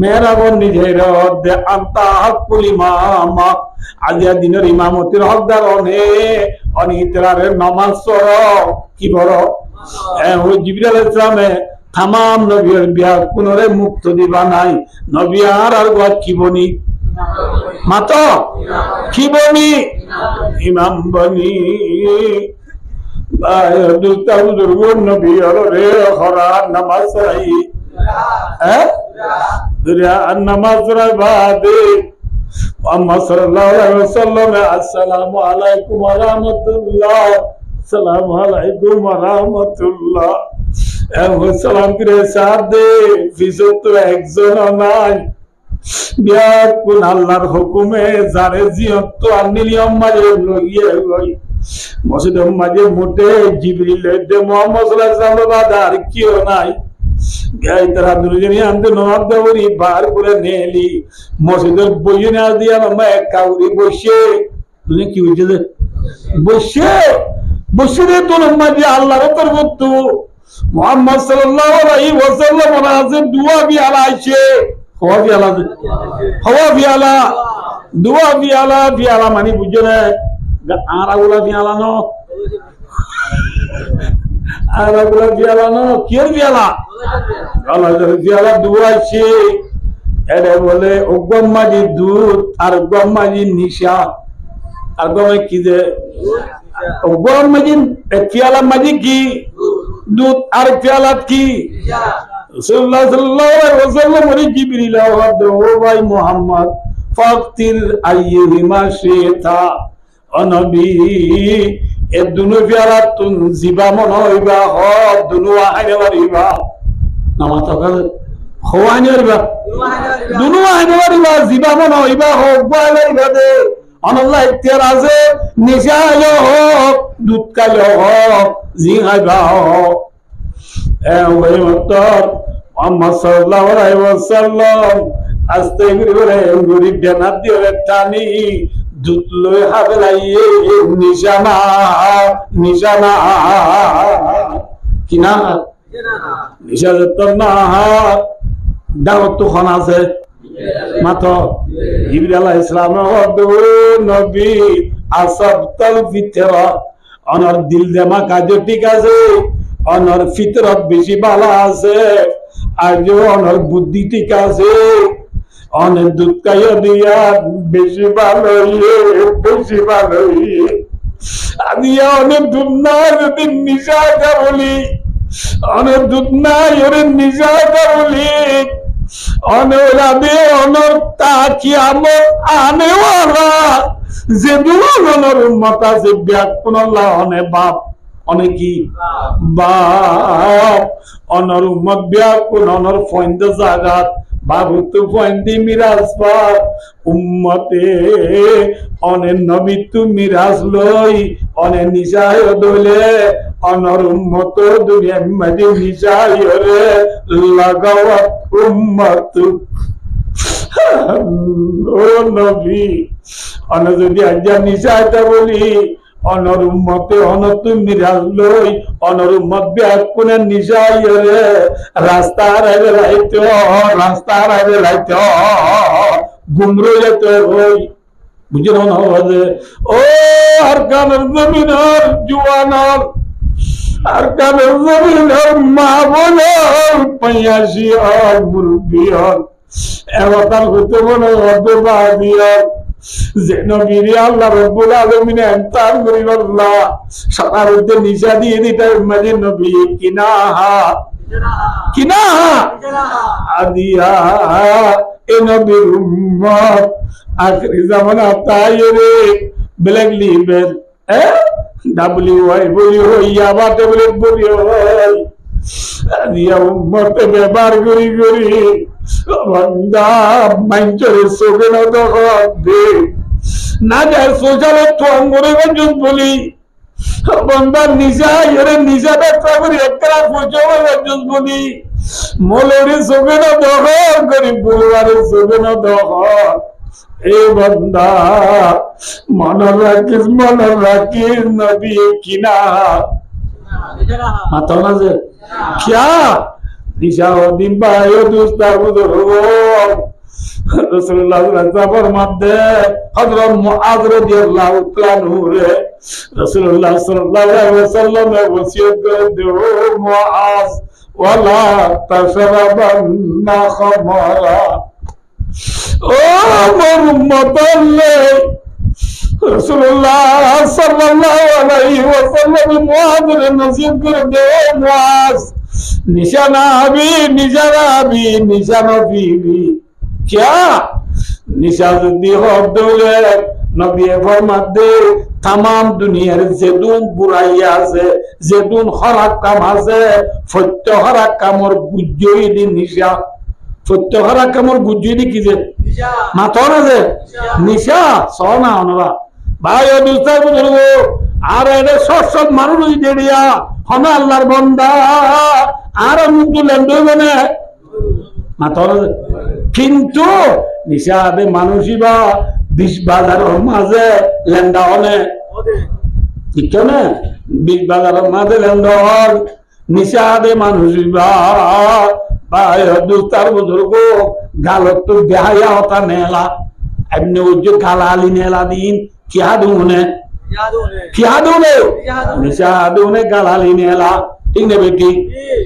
मेरा बोन नि जाय रे दे अंता हकुल इमाम आजिया दिनेर इमामतिर हकदार अने अनितरा रे नमाज पढ़ो की बड़ो ए हो जिब्रील अलैहिस सलाम तमाम नबीर बिया पुनरे मुक्त दिबा नाई नबी आर गो की बनी मातो की बनी इमाम बनी बाय दुस्ता बुजुर्ग नबी रे हरा नमाज पढ़ाई है दुनिया नमाज पढ़ाई बादे मुहम्मद सल्लल्लाहु अलैहि वसल्लम अस्सलामु अलैकुम व रहमतुल्लाह अस्सलामु अलैकुम व रहमतुल्लाह सालाम करे साथ दे फिजत तो एकजन নাই বিয়া কোন আল্লাহর হুকুমে যারে জিয়ত তো আনিলিয়ম মাঝে লইয়ে গই মসজিদের মাঝে মোটে জিবরিল দে মুহাম্মদ সাল্লাল্লাহু আলাইহি ওয়াসাল্লাম বাদার কিও নাই গাই তারা দুজনে আনতে নওয়াব দাওরি বার করে নেলি মসজিদের বইয়ে না দিয়া মা কাউরি বসে তুমি কি হইছে বসে রে তোর মাঝে আল্লাহর তরফ मुहम्मद सल्लल्लाहु अलैहि वसल्लम से दुआ भी आला आइছে हवा भी आला मानी बुझो ना आरागुला भी आला नो किर भी आला दुआ आइছে এডে বলে ওগম্মাজি দুধ আর গম্মাজি নিশা আর গমে কি যে ওগম্মাজি পিয়ালা মাজি কি दूध और प्याला की सल्लल्लाहु अलैहि वसल्लम ने जिब्रील दो भाई मोहम्मद फक्तिल अय्यिमा शेता अनबी ए दुनु प्याला तुन जिबा मन होइबा ह दुनु आहारे बारिबा नामा तो হওয়ানি হইবা দুনো আইন হইবা জিবা মন হইবা হোক বাইবা দে অনল্লাহ ইখতিয়ার আছে নিশা আলো হোক দুধ কালো হোক জি খাইবা হোক এ ওই মতর মুহাম্মদ সাল্লাল্লাহু আলাইহি ওয়াসাল্লাম আস্তে করে গরিব জানাত দিয়ে টানি দুধ লই হাবলাইয়ে নিশানা নিশানা কিনা নিশা যতন না দাওয়াত তো খান আছে মাত্র জিবরিল আলাইহিস সালাম নবী আসাবতাল ফিতরা অনর দিল দেমা কাজ ঠিক আছে অনর ফিতরত বেশি ভালো আছে আর যে অনর বুদ্ধি ঠিক আছে অনেক দুধ খাইয়া দিয়া বেশি ভালো বেশি ভালো আমি অনেক দুধ না যদি নিশাটা বলি অনেক দুধ নাই ওরে নিশাটা বলি অনেক রাবে অনর তাকি আমার আনেওয়ালা যে দুজনের উম্মত আছে ব্যাকুল্লাহ অনে বাপ অনেকি বাপ অনর উম্মত ব্যাকুল অনর ফয়েন্দ জাগাত বাবু তো ফয়েন্দি মিরাজ পার উম্মতে অনে নবী তু মিরাজ লই অনে নিশায় দলে অনর উম্মত দুনিয়া মধ্যে নিশায় রে লাগাওয়াত উম্মত ও নবী অনে যদি আজ নিশায়টা বলি অনর উম্মতে অনত মিরাজ লই অনর উম্মত ব্যাকুলের নিশায় রে রাস্তার আগে লাইতো গুমরো যেতে হই বুঝলো না বাজে ও আর কানের জমিনের জুয়ানর আর কানের জমিনের মা বলে পয়াসি আর মুরব্বী হন এবার হতে মনে হতে বাদিয়ার যে নবীর আল্লাহ রাব্বুল আলামিন এন্তার করিবাল্লাহ সারার মধ্যে নিশা দিয়ে দিতে মানে নবী কিনা আদিয়া এ নবীর উম্মত আখরি জামানা তাইরে ব্ল্যাক লিবের WY বলি হইয়া বাতে ব্ল্যাক বলি হয় আদিয়া উম্মতে ব্যবহার করি বন্দা মাইঞ্চরে সোগে না দে না যায় সোজালে তো আঙ্গুরে গঞ্জ বলি বন্দা নিজা এর নিজা ব্যবসা করি একটা ফুজোরে গঞ্জ বলি মোলেরে সোগে না দহ গরিব বুলবারে সোগে না দহ এ বন্দা মন রাখিস নবী কিনা মাতা না যে क्या নিশাউদ্দিন ভাই দুস্তার বুজুর্গ রাসূলুল্লাহ সাল্লাল্লাহু মধ্যে হযরত মুআয রাদিয়াল্লাহু তাআলা নূরে রাসূলুল্লাহ সাল্লাল্লাহু আলাইহি ওয়াসাল্লাম ওসিয়ত করে দেও মুআয ওয়ালা তাশরাবান্না খামারা ও আমার উম্মত রাসূলুল্লাহ সাল্লাল্লাহু আলাইহি ওয়াসাল্লাম মুআযের নসিহত করে দেও মুআয निशाना भी निशाना भी निशाना भी क्या निशादी हो दौले नबी फरमाते तमाम दुनियार जेदुन बुराइया আছে जेदुन खराब काम আছে সত্য খারাপ কামর বুঝই দি নিশা সত্য খারাপ কামর বুঝই দি কি যে নিশা মাতর আছে নিশা সোনা ওনরা ভাই ও দুস্তার বুজুর্গ আর এর সব মানুষ দেড়িয়া হনা আল্লাহর বান্দা আর মুক্তি লেন্ডো মানে মাতর কিন্তু নিশাদে মানুষই বা 20 বাজারের মাঝে লেন্ডা হনে ঠিক না 20 বাজারের মাঝে লেন্ডা হন নিশাদে মানুষই বা ভাই দুস্তার বুজুর্গ গালত তো বেহায়া হতা নেলা এমনি ওই গালালি নেলা দিন কিয়া দুনে নিশাদে গালালি নেলা ঠিক না বেটি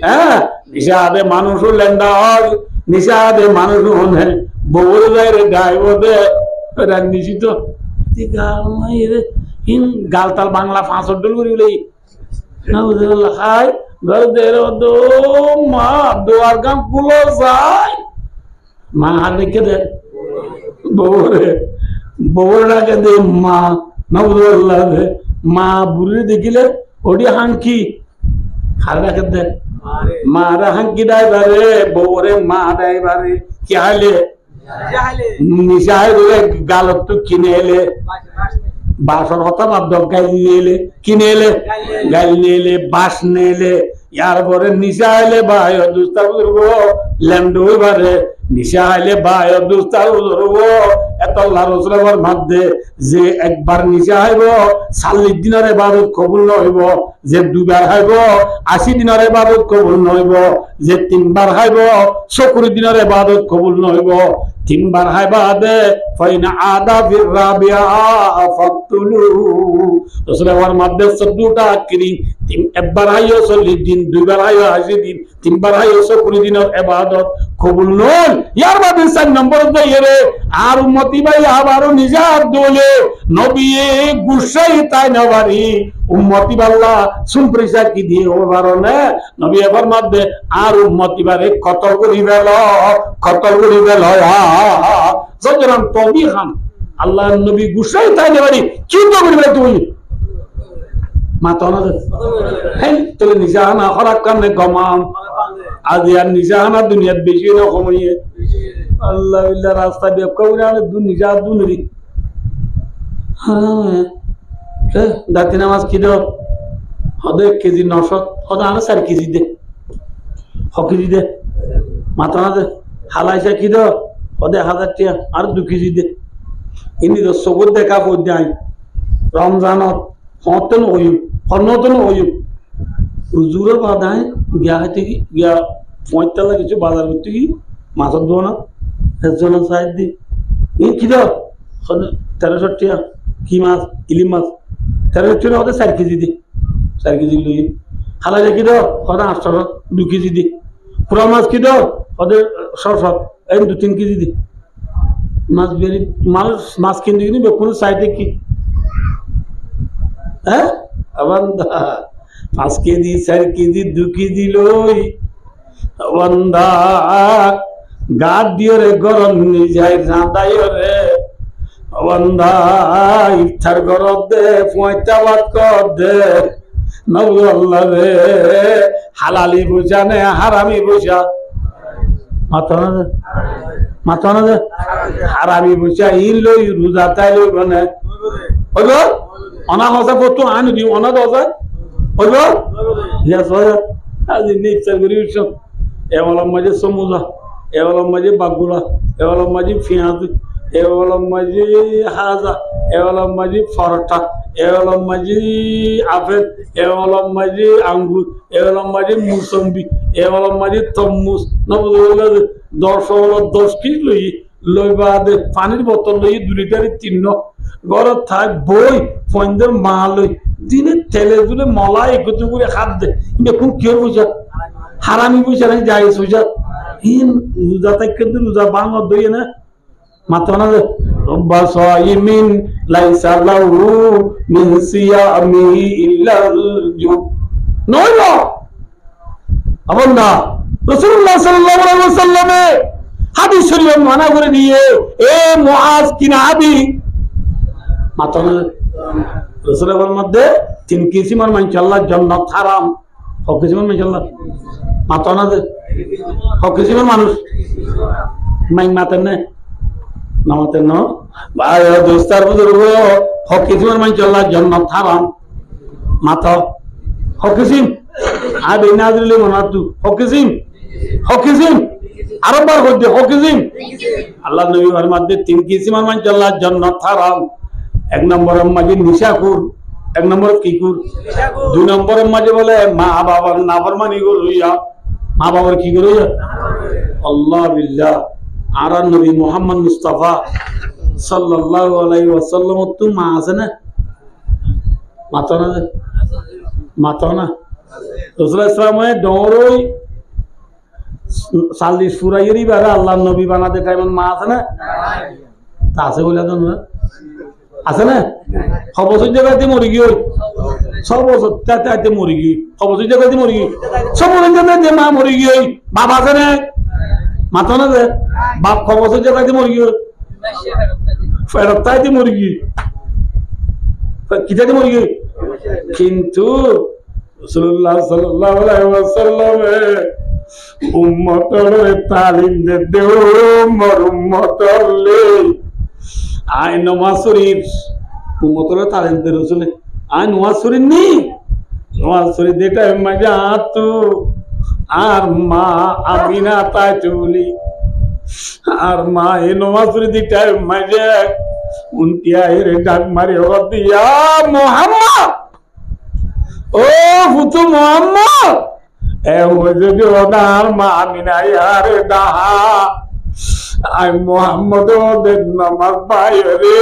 হ্যাঁ নিশাদে মানুষ লেন্ডা হয় নিশাদে মানুষ হনে বউর গায়ে গায়ে ওদে নিশিত গালতাল বাংলা 5 ডল করি বলে নাউজুবিল্লাহ খাই ঘর দের দো মা দুয়ার গাম গুলো যায় মা দেখে দে বউর ডাকে দে মা নাউজুবিল্লাহ মা বুড়ি দেখিলে ওডি হান কি হার ডাকে দে মারা হাঙ্কি ডাইবারে বউরে মা ডাইবারে কি হাইলে নিশায় গালত তো কিনে এলে বাসর হতা বাদ গাইল নিয়ে এলে কিনে এলে গাইল নিয়ে এলে বাস নিয়ে এলে ইয়ার পরে নিশা আইলে ভাই দুস্তা করবো ল্যান্ড হইবারে নিশা আইলে ভাই দুস্তা করবো এত লারসর মধ্যে যে একবার নিশা হইব 40 দিনের ইবাদত কবুল হইব যে দুবার হইব 80 দিনের ইবাদত কবুল হইব যে 3 বার হইব 70 দিনের ইবাদত কবুল হইব 3 বার হইবা দে ফাইনা আদা ফির রাবিয়া ফাকতুলু রাসূলের মধ্যে 14টা কিরি একবার হাইও 40 দিন দুইবার হাইও 80 দিন 3 বার হাইও 70 দিনের ইবাদত কবুল নল ইয়ার বাদে 4 নম্বর দেয়রে আর উম্মতি ভাই আবারো নিজাত দোলে নবী গুসাই তাই নবারি উম্মতি বাল্লা সুমপ্রিসা কি দিয়ে ওবারো না নবী এবার মধ্যে আর উম্মতি বারে কতল করি বেল সুতরাং তবি খান আল্লাহর নবী গুসাই তাই নবারি কি তো করবে তুই মাতনা হ্যাঁ তোর নিজাহানা খরাক কানে গমাম আজ আর নিজাহানা দুনিয়াত বেশি না কমিয়ে আল্লাহ ইল্লা রাস্তা দিয়ে কইরা দুনিয়া দুনরি হ্যাঁ দাতি নামাজ কি দাও হদে 1 কেজি 900 হদে আনা 4 কেজি দে কেজি দে মাতনা দে হালাইসা কি দাও হদে 1000 টাকা আর 2 কেজি দে ইনি তো সবুত দেখা পড় যায় রমজানত হতন হইম হনতন হইম হুজুরের বাদায় গিয়া হইতে গিয়া 45 কিছু বাজার করতে কি মাছের দোনা একজন সাইড দি এই কি দাও 1300 টাকা কি মাছ ইলিম মাছ 1300 টাকা হতে 4 কেজি দি 4 কেজি লই হালাই কি দাও হতে 800 2 কেজি দি পুরা মাছ কি দাও হতে 700 এই 2-3 কেজি দি মাছ বেরি মাছ কিনতে কিনি কোন সাইডে কি হ্যাঁ বন্দা 5 কেজি 4 কেজি 2 কেজি লই বন্দা গাদ দিও রে গরম নি যাই রাঁদাইও রে বন্দা ইফতার গরব দে পয়টা বাদ কর দে নবী আল্লাহ রে হালালি বুঝা নে হারামি বুঝা মাতনা দে হারামি বুঝা ইন লই রোজা তাই লই বনে হইল অনা হসা কত আন দি অনা দসা হইল ইয়া সয়া আজ নিচে গরিস এওয়ালা মাঝে সমুজা এওয়ালা মাঝে বাগুলা এওয়ালা মাঝে পেঁয়াজ এওয়ালা মাঝে হাজা এওয়ালা মাঝে পরোটা এওয়ালা মাঝে আপেল এওয়ালা মাঝে আঙ্গুর এওয়ালা মাঝে মুসম্বি এওয়ালা মাঝে তরমুজ নবদুল্লাহ 10 কেজি লই লইবা দে পানির বোতল লই 2 লিটার 3 ঘরে থাক বই ফন্দের মা লই দিনে তেলে দুলে মলাই একটু করে খাদ দে দেখুন কি বুঝা হারামি বুঝা না যাই সুজা ইন রোজা থেকে রোজা বাংলা দই না মাতনা দে রব্বা সাইমিন লাইসা লাহু মিন সিয়ামি ইল্লাল জু নইলো আবন্দা রাসূলুল্লাহ সাল্লাল্লাহু আলাইহি ওয়াসাল্লামে হাদিস শরীফ মানা করে দিয়ে এ মুআজ কিনা আবি মাতনা রাসূলের মধ্যে 3 কিসিমের মানুষ আল্লাহ জান্নাত হারাম কিসিমের মানুষ আল্লাহ মাতনা দে কিসিমের মানুষ মাই মাতেন না নামাতেন না ভাই দোস্তার বুজুর্গ কিসিমের মানুষ আল্লাহ জান্নাত হারাম মাতা কিসিম আবে নাজরিলে মানাতু কিসিম আরবার হইতে কিসিম আল্লাহ নবীর মধ্যে 3 কিসিমের মানুষ আল্লাহ জান্নাত হারাম 1 নম্বরের মাঝে নিশাকুর 1 নম্বর কিকুর 2 নম্বরের মাঝে বলে মা বাবার নাফরমানি করিয়া মা বাবার কি করিয়া আল্লাহ বিল্লাহ আর নবী মুহাম্মদ মুস্তাফা সাল্লাল্লাহু আলাইহি ওয়াসাল্লাম তো মা আছে না মাতনা রাসূল ইসলামে দৌড়ই 40 ফুরাইরি বারে আল্লাহ নবী বানাতে টাইম মা আছে না তা আছে বলে তো না আছে না খবসের জায়গাতে মরি গিয়ে সব বছর তাতে মরি গিয়ে খবসের জায়গাতে মরি গিয়ে সব জায়গাতে মা মরি গিয়ে বাবা আছে না মাথা না দে বাপ খবসের জায়গাতে মরি গিয়ে ফেরত তাইতে মরি গিয়ে কিতাতে মরি গিয়ে কিন্তু রাসূলুল্লাহ সাল্লাল্লাহু আলাইহি ওয়াসাল্লামে উম্মতর তালিম দে উম্মর উম্মতলে আই নামাজ শরীফ উম্মতর তালিম দে রাসূল আই নামাজ শরীফ নি নামাজ শরীফ দেটা মজা তো আর মা আমিনা তাই চলি আর মা এ নামাজ শরীফ দেটা মজা উনতিয়া রে ডাক মারে ও দিয়া মুহাম্মদ ও ফুতু মুহাম্মদ এ ওজে ওদার মা আমিনা ইয়ার দাহা আই মুহাম্মদ দে নামাজ বাইরে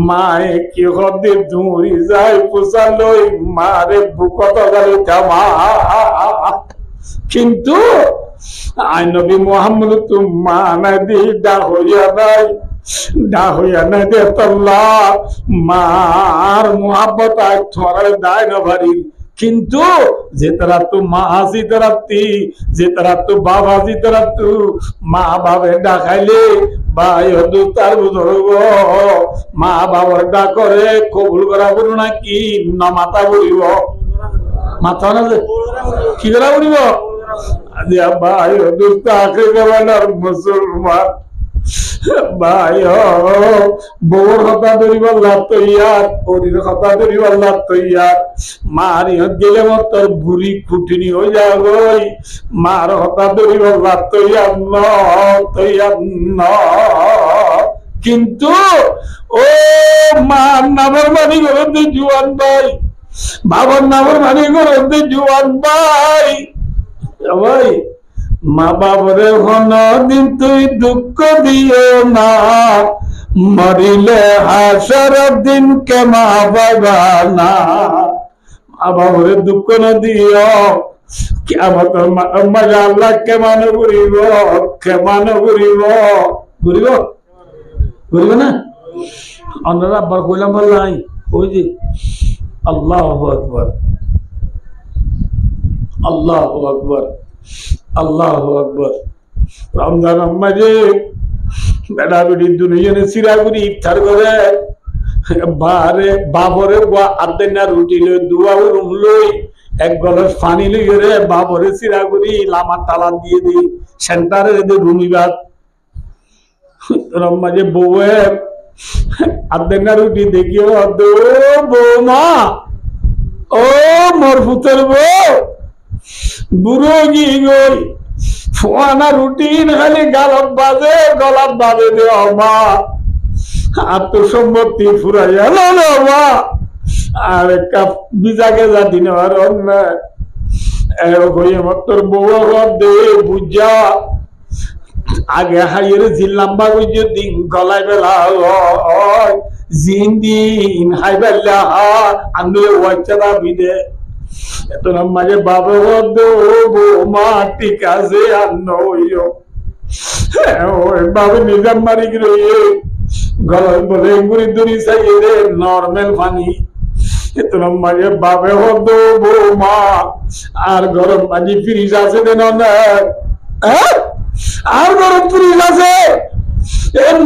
মায়ে কি হদে দূরি যায় পুষালই মারে বুকত গলে জামা কিন্তু আই নবী মুহাম্মদ তুম্মা নদী দা হইয়া নাই দে তল্লাহ মার মুহাব্বত আই থরে দায় না ভারি কিন্তু যে তারা তো মা হাসি তারাতি যে তারা তো বাবা হাসি তারাতু মা বাবা ডাকাইলে ভাই হদু তার বুঝব মা বাবার ডাকরে কবুল করা বলু নাকি না মাথা বলিব মাথা না কি করা বলিব ভাই হদু তাকে গেলার মুসলমান ভাই বউর কথা ধরিব তৈয়ার ওরির কথা ধরিব তৈয়ার মার ইহত গেলে মত তোর বুড়ি খুটিনি হয়ে যাবে মার কথা ধরিব তৈয়ার তৈয়ার কিন্তু ও মার নামের মানি করতে জুয়ান ভাই বাবার নামের মানি করতে জুয়ান ভাই ভাই মা বাবরে হন দিন তুই দুঃখ দিও না মরিলে হাসর দিন কে মা বাবা না মা বাবরে দুঃখ না দিও কিয়ামত মজা আল্লাহ কেমন ঘুরিব ঘুরিব না আমরা আব্বার কইলাম ভাই ওই যে আল্লাহু আকবার আল্লাহু আকবার আল্লাহু আকবার রমজান মাঝে বেড়া বেড়ি দুজনে সিরাগুড়ি ইফতার করে বারে বাবরে আর্দেনা রুটি লই দুয়া রুম লই এক গলাস পানি লই রে বাবরে সিরাগুড়ি লামার তালা দিয়ে দিই সেন্টারে দে রুমিবাদ রমাজে বউয়ে আর্দেনা রুটি দেখিও দো বৌমা ও মোর পুত্র বউ বুড়ো গিয়ে গই ফোয়ানা রুটিন খালি গলাপ বাজে দে মা আত্মসম্মতি ফুরাইয়া না মা আর একটা বিজাকে যা দিন আর তোর বউ দে বুঝা আগে হাইয়ের জিল্লাম্বা বুঝে দিন গলায় বেলা জিন দিন হাই বেলা আমি ওয়াইচাদা বিদে এত মাঝে বাবা মা ঠিক আছে আর নইও বাবা নিজাম মারি রয়ে গলায় বলে গুড়ি দুরি চাই রে নর্মাল পানি এত মাঝে বাবা মা আর গরম মাঝে ফ্রিজ আছে দেন আর গরম ফ্রিজ আছে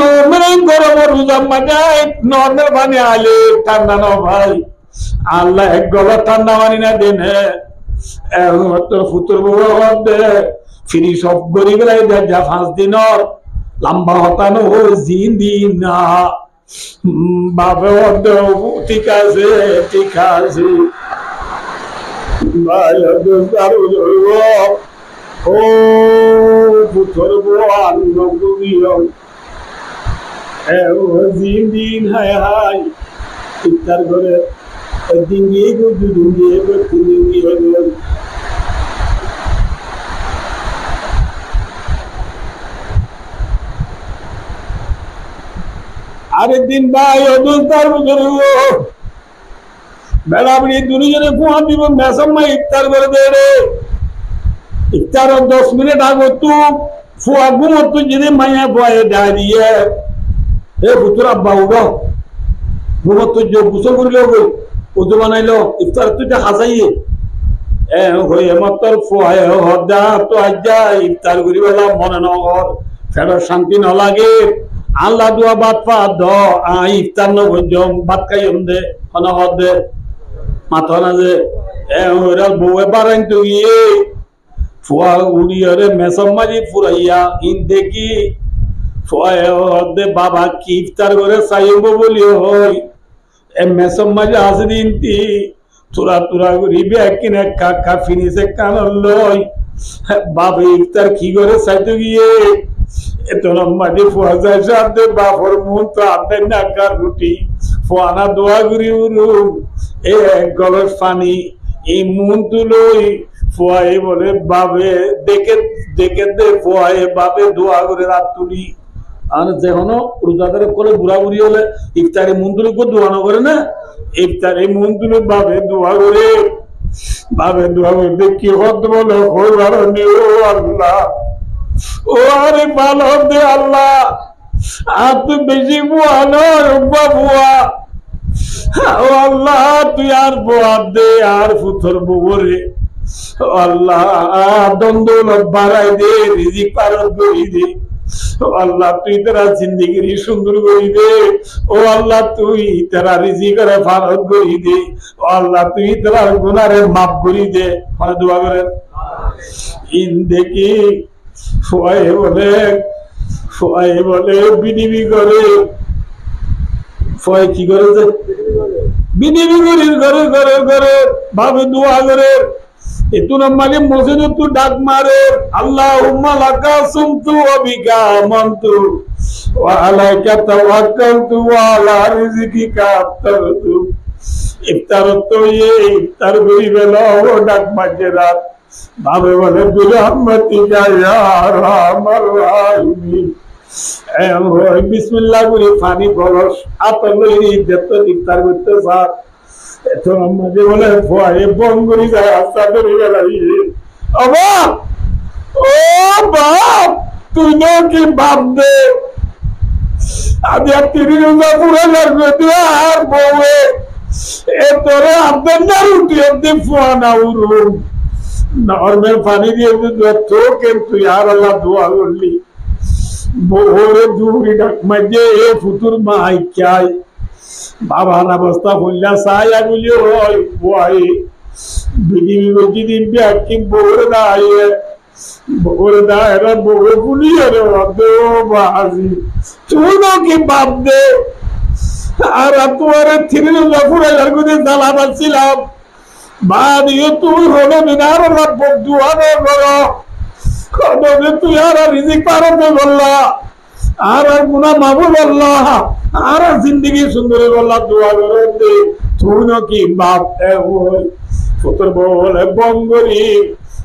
নর্মাল গরম রোজা মাঝে নর্মাল পানি আলে ঠান্ডা না ভাই আল্লাহ এক গলা ঠান্ডা মানি না দেন তোর ফুতুর বউ দে ফ্রি সব গরিব যা 5 দিন লম্বা হতানো জিন দিন না বাবা ঠিক আছে ও ফুতুর বউ আন্ন গুবিও জিন দিন হায় ইফতার করে একদিন গিয়ে গো দুদিন গিয়ে গো 3 দিন গিয়ে গো আরেকদিন ভাই ওদুল তার বুঝলো বেলা বেড়ি দুজনে ফুয়া দিব মেসাম্মা ইফতার করে দে রে ইফতার 10 মিনিট আগে তু ফুয়া ঘুমত যদি মায়া বয়ে দাঁড়িয়ে এ পুত্র আব্বা উঠো ঘুমত যে গোসল করিল উদু বানাইলো ইফতার তুই হাসাইয়ে হয়ে মাত্র ফুয়ায় হদা তো আজ্জা ইফতার করি বেলা মনে নহর ফেরত শান্তি ন লাগে আল্লাহ দুয়া বাদ পা দ ইফতার ন ভোজ ভাত খাই দে অনহদ দে মাথা না যে ওরা বউয়ে বারাইন তো গিয়ে ফুয়া উড়িয়ে মেসম মাঝি ফুরাইয়া ইন দেখি ফুয়া বাবা কি ইফতার করে চাইব বলি হই মেসম মাঝে আসে দিনটি তোরা তোরা রিবে কিনে কাকা ফিনিসে কান লই বাবা ইফতার কি করে চাইতে গিয়ে এত মাঝে ফুয়া যায় সাথে বাপর মুন তো আধে নাকার রুটি ফুয়ানা দোয়া করি উরুম এ এক গলস পানি এই মুন তুলই ফুয়াই বলে বাবে দেখে দেখে দে ফুয়াই বাবে দোয়া করে রাত তুলি আর যেমন রোজাদার করে বুড়া বুড়ি হলে ইফতারে মুন তুলে দোয়ানো করে না ইফতারে মুন তুলে বাবে দোয়া করে কি হত বলে ও আল্লাহ ও আরে ভালো দে আল্লাহ আর তুই বেশি বুয়া নয় বুয়া ও আল্লাহ তুই আর বোয়া দে আর ফুথর বউরে আল্লাহ দ্বন্দ্ব বাড়াই দে রিজিক পারত করি দে ও আল্লাহ তুই তারা জিন্দিগিরি সুন্দর করি দে ও আল্লাহ তুই তারা রিজিকের ফারত করি দে ও আল্লাহ তুই তারা গুনারে মাফ করি দে মানে দোয়া করেন ইন দেখি ফুয়াই বলে বিনিবি করে ফুয়াই কি করে যে বিনিবি করি ঘরে ঘরে ঘরে ভাবে দোয়া করে এতু নামালে মসজিদে তু ডাক মারে আল্লাহুম্মা লাকা সুমতু ওয়া বিকা আমানতু ওয়া আলাইকা তাওয়াক্কালতু ওয়া আলা রিজকিকা আফতারতু ইফতার তো ইফতার করি বেলা ও ডাক মাঝে রাত ভাবে বলে বিরহমতিকা ইয়া আরহামার রাহিমিন বিসমিল্লাহ করে পানি গলস আপনি যত ইফতার করতে স্যার এত মাঝে বলে ভয়ে বঙ্গরি যায় আস্তা ধরে গেলাই অবাক ও বাপ তুই না কি বাপ দে আজ আর 30,000 পুরো লাগবে তুই আর বউয়ে এ তোরে আপনার না রুটি অব্দি ফুয়া না উরুম নর্মেল পানি দিয়ে তো কিন্তু আর আল্লাহ দোয়া করলি বউরে দূরি ডাক মাঝে এ ফুতুর মা আইকাই বাবার অবস্থা বললা সায়া বলি ওই বই বিডিবি বজি দিন ব্যাকিং বউরে দাঁড়ে বউরে বলি আরে দে ও বাজি তুই কি বাপ দে আর তোমার থিরিল ফুরে লাগবে জ্বালা পাচ্ছিলাম বা দিয়ে তুই হলো দিনার দুয়া করো কবে তুই আর রিজিক পারতে বললা আর গুনা মাবু বললা আর জিন্দগি সুন্দর বললা দোয়া করে দে তুই নাকি বাপ ফুতর বলে বঙ্গরি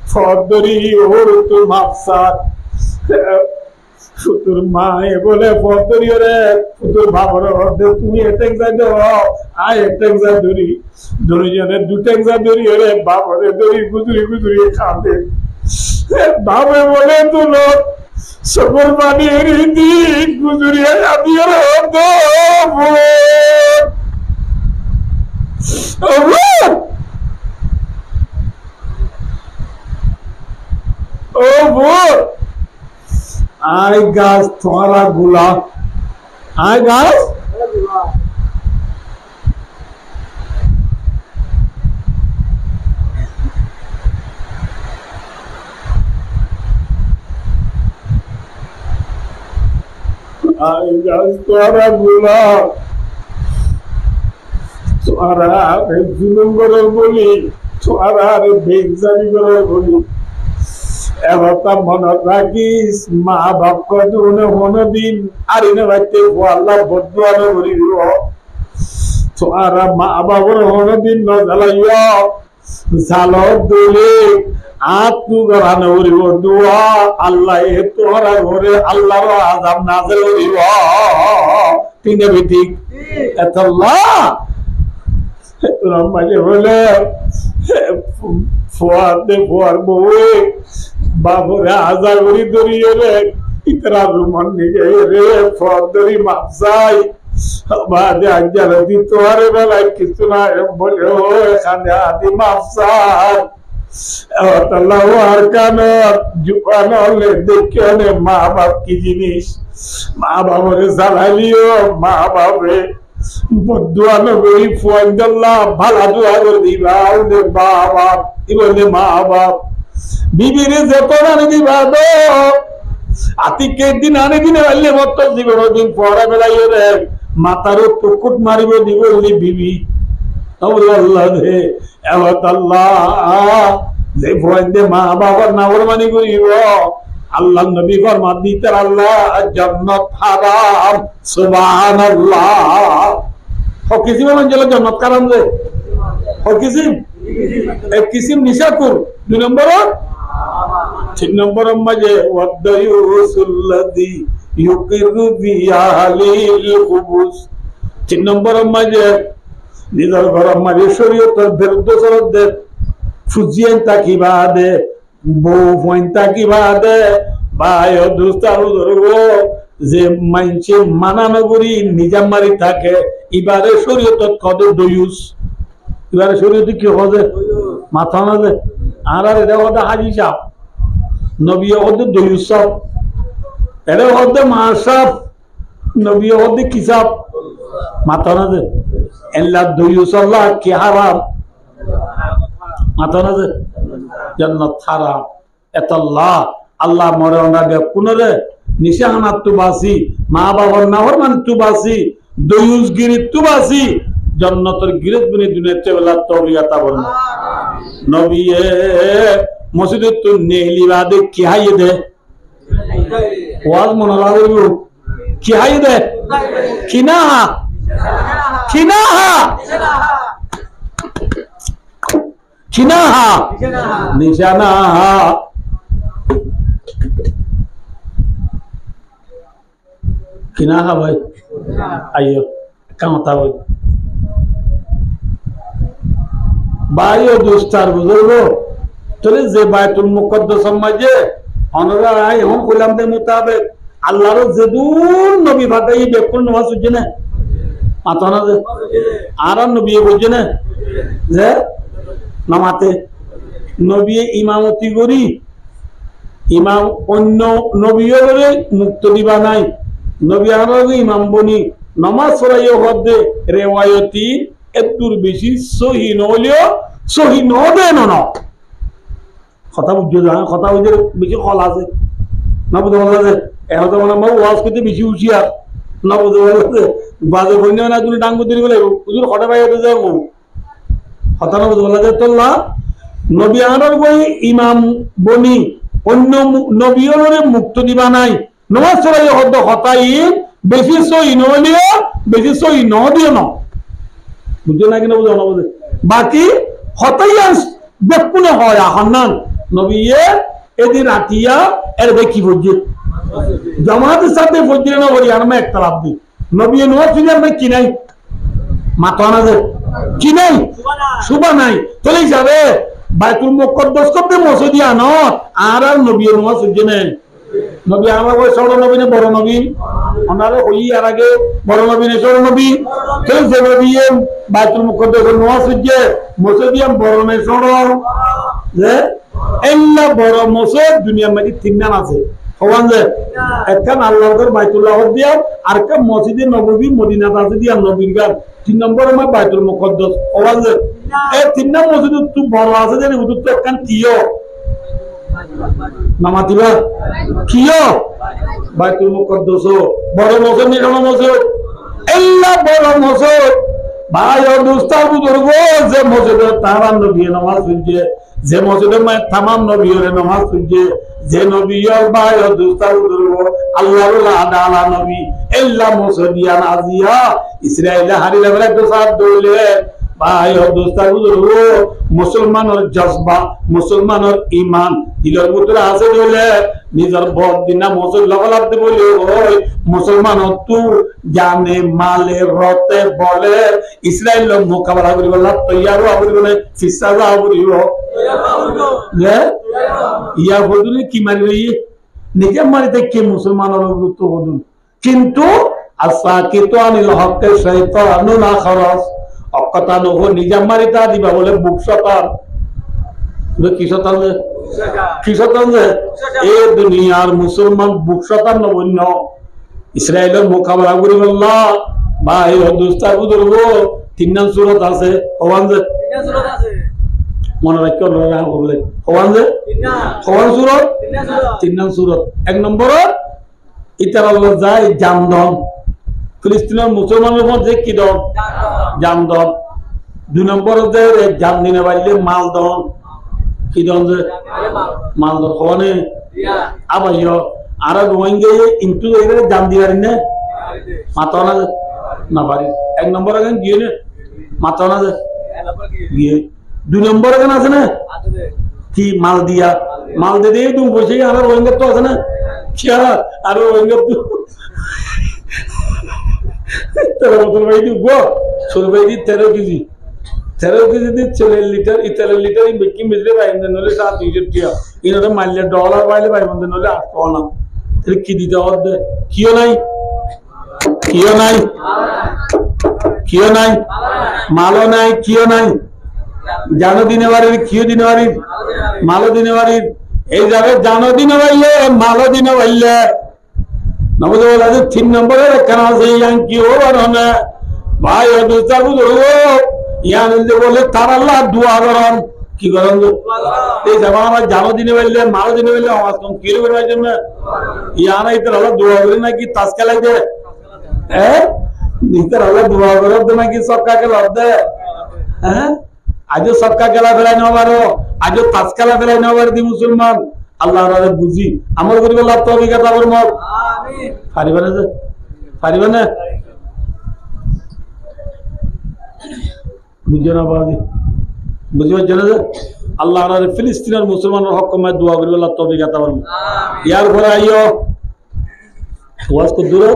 ফদরি ওর তো মাপসার ফুতুর মায়ে বলে ফদরি রে ফুতুর বাবার তুমি এটেক যাই দাও আয় এটেক যা ধরি দুজনে দুটেক যা ধরি রে বাবারে ধরি গুজরি গুজরি খাবে বাবা বলে তুলো সকল পানি রিদি গুজরিয়া আমি আয় গাছ তোমারা গুলা আয় গাছ তোরা গুলা তোরা জুলুম করে বলি তোরা বেগজারি করে বলি এবার মনে রাখিস মা বাপ কোনদিন আর এনে রাখতে আল্লাহ বদুয়ানো করি তোরা মা বাবার কোনদিন ন জ্বালাইয়া ঝালত দলে আত্মু গড়ানো করিব দোয়া আল্লাহ তোরা ঘরে আল্লাহর আযাব নাযিল করিব ঠিক আছে ঠিক আল্লাহ তোরা মাঝে বলে ফুয়ার বউ বাবরে আজা করি ধরিয়ে রে ইতরা রুমন নিয়ে রে ফুয়ার ধরি মাপসাই বাদে আজ্জাল দি তোরে বেলায় কিছু না বলে ও এখানে আদি মাপসাই আল্লাহ আর কান জুবান হলে দেখে নে মা বাপ কি জিনিস মা বাবরে জ্বালালিও মা বাপরে বদুয়া নবী ফুয়াইদাল্লাহ ভালা দোয়া করে দিবা ওরে বাবা কি বলে মা বাপ বিবিরে যত আনে দিবা দো আতিকে দিন আনে দিনে আইলে মত জীবন দিন পড়া বেলায় রে মাতারও টুকুট মারিব দিব বলি বিবি আল্লাহ রে এওয়াত আল্লাহ যে ফুয়াইদে মা বাবার নাফরমানি করিব আল্লাহ নবী ফরমান দিতেন আল্লাহ জান্নাত হারাম সুবহানাল্লাহ হকিসিম মঞ্জল জান্নাত কারাম রে হকিসিম এক কিসিম নিশাকুর দুই নম্বর তিন নম্বর মাঝে ওয়াদায়ুসুল্লাযী ইউকিরু বিআহলিল কুবুস তিন নম্বর মাঝে নিজের ঘর মাঝে শরীয়তের বিরুদ্ধে চলতে ফুজিয়েন তাকিবা দে বউ ফইনতা কিবা দে ভাই দুস্তার ধরব যে মাইনছে মানানো করি নিজাম মারি থাকে এবারে শরীয়ত কদে দয়ুস এবারে শরীয়ত কি হজে মাথা না দে আর এটা হতে হাজি সাহ নবী হতে দয়ুস সাহ এটা হতে মা সাহ নবী হতে কি সাহ মাথা না দে এল্লা দয়ুস আল্লাহ কি হারাম মাথা না দে জান্নাত হারাম এতাল্লাহ আল্লাহ মরে ওনাকে পুনরে নিশাহানাত তুবাসি মা বাবার নাফরমান তুবাসি দয়ুসগিরি তুবাসি জান্নাতের গিরত বনি দুনিয়াতে বেলা তওবিয়া তাবর নবী মসজিদে তো নেলি বাদে কি হাইয়ে দে ওয়াজ মনে লাগব কি হাইয়ে দে কিনাহা কিনাহা কিনাহা নিশানাহা কিনাহা ভাই আইयो কামতা ভাই ভাইও দোস্তার বুঝলো তোরে যে বাইতুল মুকদ্দাস মাঝে অনরা আই হম কইলাম দে মোতাবেক আল্লাহর যেদুন নবী ভাতাই বেকুল নামাজ হচ্ছে না মাতানা যে আর নবী বলছে না যে নামাতে নবী ইমামতি করি ইমাম অন্য নবীও বলে মুক্ত দিবা নাই নবী আমার ইমাম বনি নামাজ পড়াইও হদে রেওয়ায়তি এতুর বেশি সহি নলেও সহি নদে ন কথা বুঝছো না কথা বুঝে বেশি ফল আছে না বুঝতে পারলে এখন মানে আমার ওয়াজ করতে বেশি হুঁশিয়ার না বুঝতে পারলে বাজে বন্য না তুমি ডাঙ্গু দিতে বলে হুজুর হঠাৎ বাইরে যায় কথা না বুঝতে পারলে তোল্লা নবী আমার বই ইমাম বনি অন্য নবীরে মুক্ত দিবা নাই নামাজ পড়াইও হদ হতাই বেশি সহি নলেও বেশি সহি ন দিও না বুঝছো না কিনা বুঝো না বুঝে বাকি হতাই বেকুনে হয় হান্নান নবী এদিন রাতিয়া এর দেখি বুঝছে জামাতের সাথে বুঝছে না বলি আর একটা লাভ দিই নবী নয় ফিরে কি নাই মাথা না যে কি নাই সুবা নাই চলেই যাবে বাইতুল মুকদ্দাস করতে মসজিদে আনো আর নবী নয় বুঝছে না নবী আমার ওই ছোট নবী না বড় নবী ওনারা ওই আর আগে বড় নবী না ছোট নবী কেউ যে নবী বাইতুল মুকদ্দাস নয় বুঝছে মসজিদে বড় না ছোট যে এল্লা বড় মসজিদ দুনিয়ার মধ্যে তিন নাম আছে হওয়ান যে একখান আল্লাহর বাইতুল্লাহ দিয়া আর একটা মসজিদে নববী মদিনাত আছে দিয়া নবীর গান তিন নম্বর আমার বাইতুল মুকদ্দাস হওয়ান যে এই তিন নাম মসজিদ তো বড় আছে যে উদুর তো একখান কিও নামাতিবা কিও বাইতুল মুকদ্দাস বড় মসজিদ নিরানো মসজিদ এল্লা বড় মসজিদ ভাই ও দুস্তার বুজুর্গ যে মসজিদে তারা নবী নামাজ পড়ছে যে মসজিদের মায়ের তামাম নবীর নামাজ পড়ছে যে নবীর ভাই ও দুস্তার বুজুর্গ আল্লাহর আদালা নবী এল্লা মসজিদিয়ান আজিয়া ইসরাইলে হারিলে বলে তো সাথ দৌলে ভাই ও দুস্তার বুজুর্গ মুসলমানের জজবা মুসলমানের ঈমান দিলের ভিতরে আছে দৌলে নিজের বদ দিনা মসজিদ লাগাতে বলে ওই মুসলমান তু জানে মালে রতে বলে ইসরায়েল মোকাবেলা করিব তৈয়ার হবি বলে ফিসাজা হবিব ইয়া বদুলি কি মারি নিজে মারিতে কি মুসলমানের গুরুত্ব বদুল কিন্তু আসাকিতু আনিল হকের শাইতানু না খরচ অকতানো নিজে মারিতা দিবা বলে বুক শতান কি শতান কি শতান এ দুনিয়ার মুসলমান বুক শতান নবন্য ইসরায়েলের মোকাবেলা করি বললা ভাই ও দোস্তা বুজুর্গ তিন নাম সুরত আছে হওয়ান যে মনে রাখতে বলে হওয়ান যে হওয়ান সুরত তিন নাম সুরত এক নম্বর ইতার যায় জামদম ফিলিস্তিনের মুসলমানের মধ্যে কি দন জামদম দুই নম্বর যে জাম দিনে বাড়লে মালদন কি দন যে মালদন হওয়ানে আবার আর রোহিঙ্গা ইন্টু জাম দিবার না মাথা না না পারি এক নম্বর এখন গিয়ে না মাথা না গিয়ে দুই নম্বর এখন আছে না কি মাল দিয়া মাল দিয়ে তুমি বসে আর রোহিঙ্গা তো আছে না আর রোহিঙ্গা তো তেরো বোতল ভাই দিব ষোলো ভাই দি 13 কেজি 13 কেজি দি 40 লিটার 13 লিটার বেকিং বেজলে ভাই নলে 700 টাকা ইনারে মারলে ডলার পাইলে ভাই বন্ধ নলে 800 না তাহলে কি দিতে হবে কিও নাই কিও নাই কিও নাই মালও নাই কিও নাই জানো দিনে বাড়ির কিও দিনে বাড়ির মালও দিনে বাড়ির এই যাবে জানো দিনে বাড়লে মালও দিনে বাড়লে নবদ বলা যে 3 নম্বরে কেন আছে ইয়ান কি ওর না ভাই ও দোস্তা বুঝো ইয়ান যে বলে তার আল্লাহ দোয়া করেন কি করেন এই যখন আমরা জানো দিনে বাড়লে মালও দিনে বাড়লে আওয়াজ কম কি করবে জন্য ইয়ান ইতর আল্লাহ দোয়া করে নাকি তাসকা লাগে ইতর আল্লাহ দোয়া করে তো নাকি সবকা কে লাভ দে আজও সবকা খেলা ফেলাই না পারো আজও তাস খেলা ফেলাই না পারে দি মুসলমান আল্লাহ রাতে বুঝি আমল করিব লাভ তো অভিজ্ঞতা করব আমিন পারিবা না পারিবা না বুঝো না বাজি বুঝিবা জানা যে আল্লাহ রাতে ফিলিস্তিনের মুসলমানের হক কমায় দোয়া করিব লাভ তো অভিজ্ঞতা করব আমিন ইয়ার পরে আইও ওয়াজ কো দূর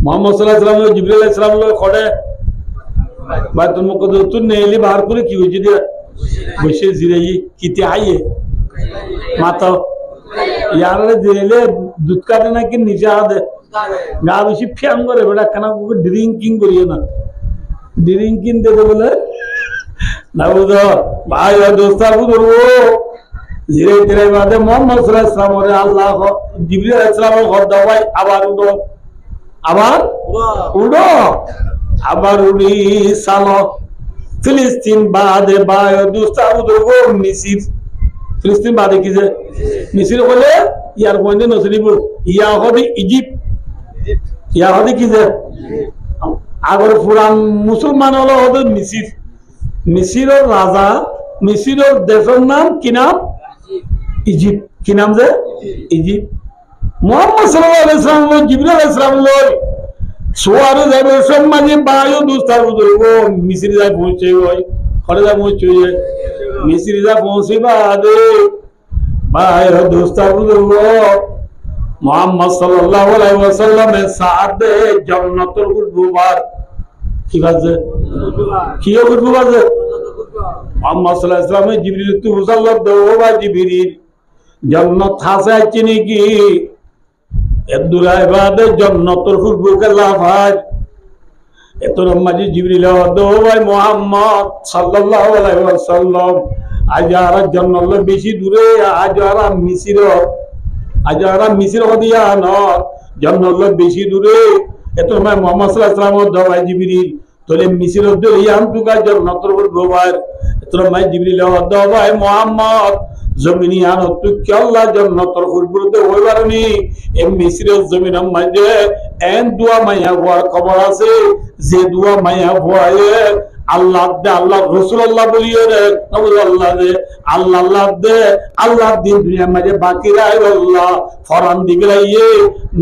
মুহাম্মদ সাল্লাল্লাহু আলাইহি ওয়াসাল্লাম জিবরাইল আলাইহিস সালাম লো খড়ে বাইতুল মুকদ্দাস তুই নেলি বাহার করে কি হইছে দিয়া বসে জিরাই কিতে আইয়ে মাতা यार जेले दूध का देना कि निजाद ना बेशी फ्याम करे बेटा खाना को ड्रिंकिंग करिए ना ड्रिंकिंग दे दो बोले ना बुझो भाई और दोस्ता बुझो वो धीरे धीरे बातें मोहम्मद सल्लल्लाहु अलैहि वसल्लम और अल्लाह को जिब्रील अलैहि सलाम को दवाई आबार उड़ो सालो फिलिस्तीन बादे भाई और दोस्ता बुझो वो मिसिर ফিলিস্তিন বাদে কি যে মিসর বলে ইয়ার বন্ধে নসরিবুল ইয়া হবে ইজিপ্ট ইয়া হবে কি যে আগর পুরান মুসলমান হলো হবে মিসর মিসরের রাজা মিসরের দেশের নাম কি নাম ইজিপ্ট কি নাম যে ইজিপ্ট মুহাম্মদ সাল্লাল্লাহু আলাইহি ওয়াসাল্লাম জিবরাইল আলাইহিস সালাম লই সোয়ারে যাবে সম্মানে বায়ু দুস্তার বুঝো মিসর যায় পৌঁছে হয় খড়ে যায় পৌঁছে मिस्री जा पहुंची बादे भाई दोस्ता बुजुर्गो मोहम्मद सल्लल्लाहु अलैहि वसल्लम ने साथ जन्नतुल खुशबूबार की बात है कियो खुशबूबार है मोहम्मद सल्लल्लाहु अलैहि वसल्लम जिब्रील तू सल्लल्लाहु दो जिब्रील जन्नत हासे चिनी की अब्दुल्लाह बादे जन्नतुल खुशबू का लाभाज এতর মাঝে জিবরিল দো ভাই মুহাম্মদ সাল্লাল্লাহু আলাইহি ওয়াসাল্লাম আজ আর জান্নাতুল বেশি দূরে আজ আর মিসর হদিয়া ন জান্নাতুল বেশি দূরে এতর ভাই মুহাম্মদ সাল্লাল্লাহু আলাইহি ওয়াসাল্লাম দো ভাই জিবরিল তোলে মিসর দো ইয়াম তুকা জান্নাতুল গোবার এতর ভাই জিবরিল দো ভাই মুহাম্মদ জমিনি আন তু কি আল্লাহ জান্নাতুল খুশবুতে হইবারনি এ মিসরের জমিনের মাঝে এন দোয়া মাইয়া হওয়ার খবর আছে যে দোয়া মাইয়া হয় আল্লাহ দে আল্লাহ রাসূলুল্লাহ বলিয়ে রে আল্লাহ দে আল্লাহ দে আল্লাহ দিন দুনিয়ার মাঝে বাকি রাই আল্লাহ ফরান দিবেলাইয়ে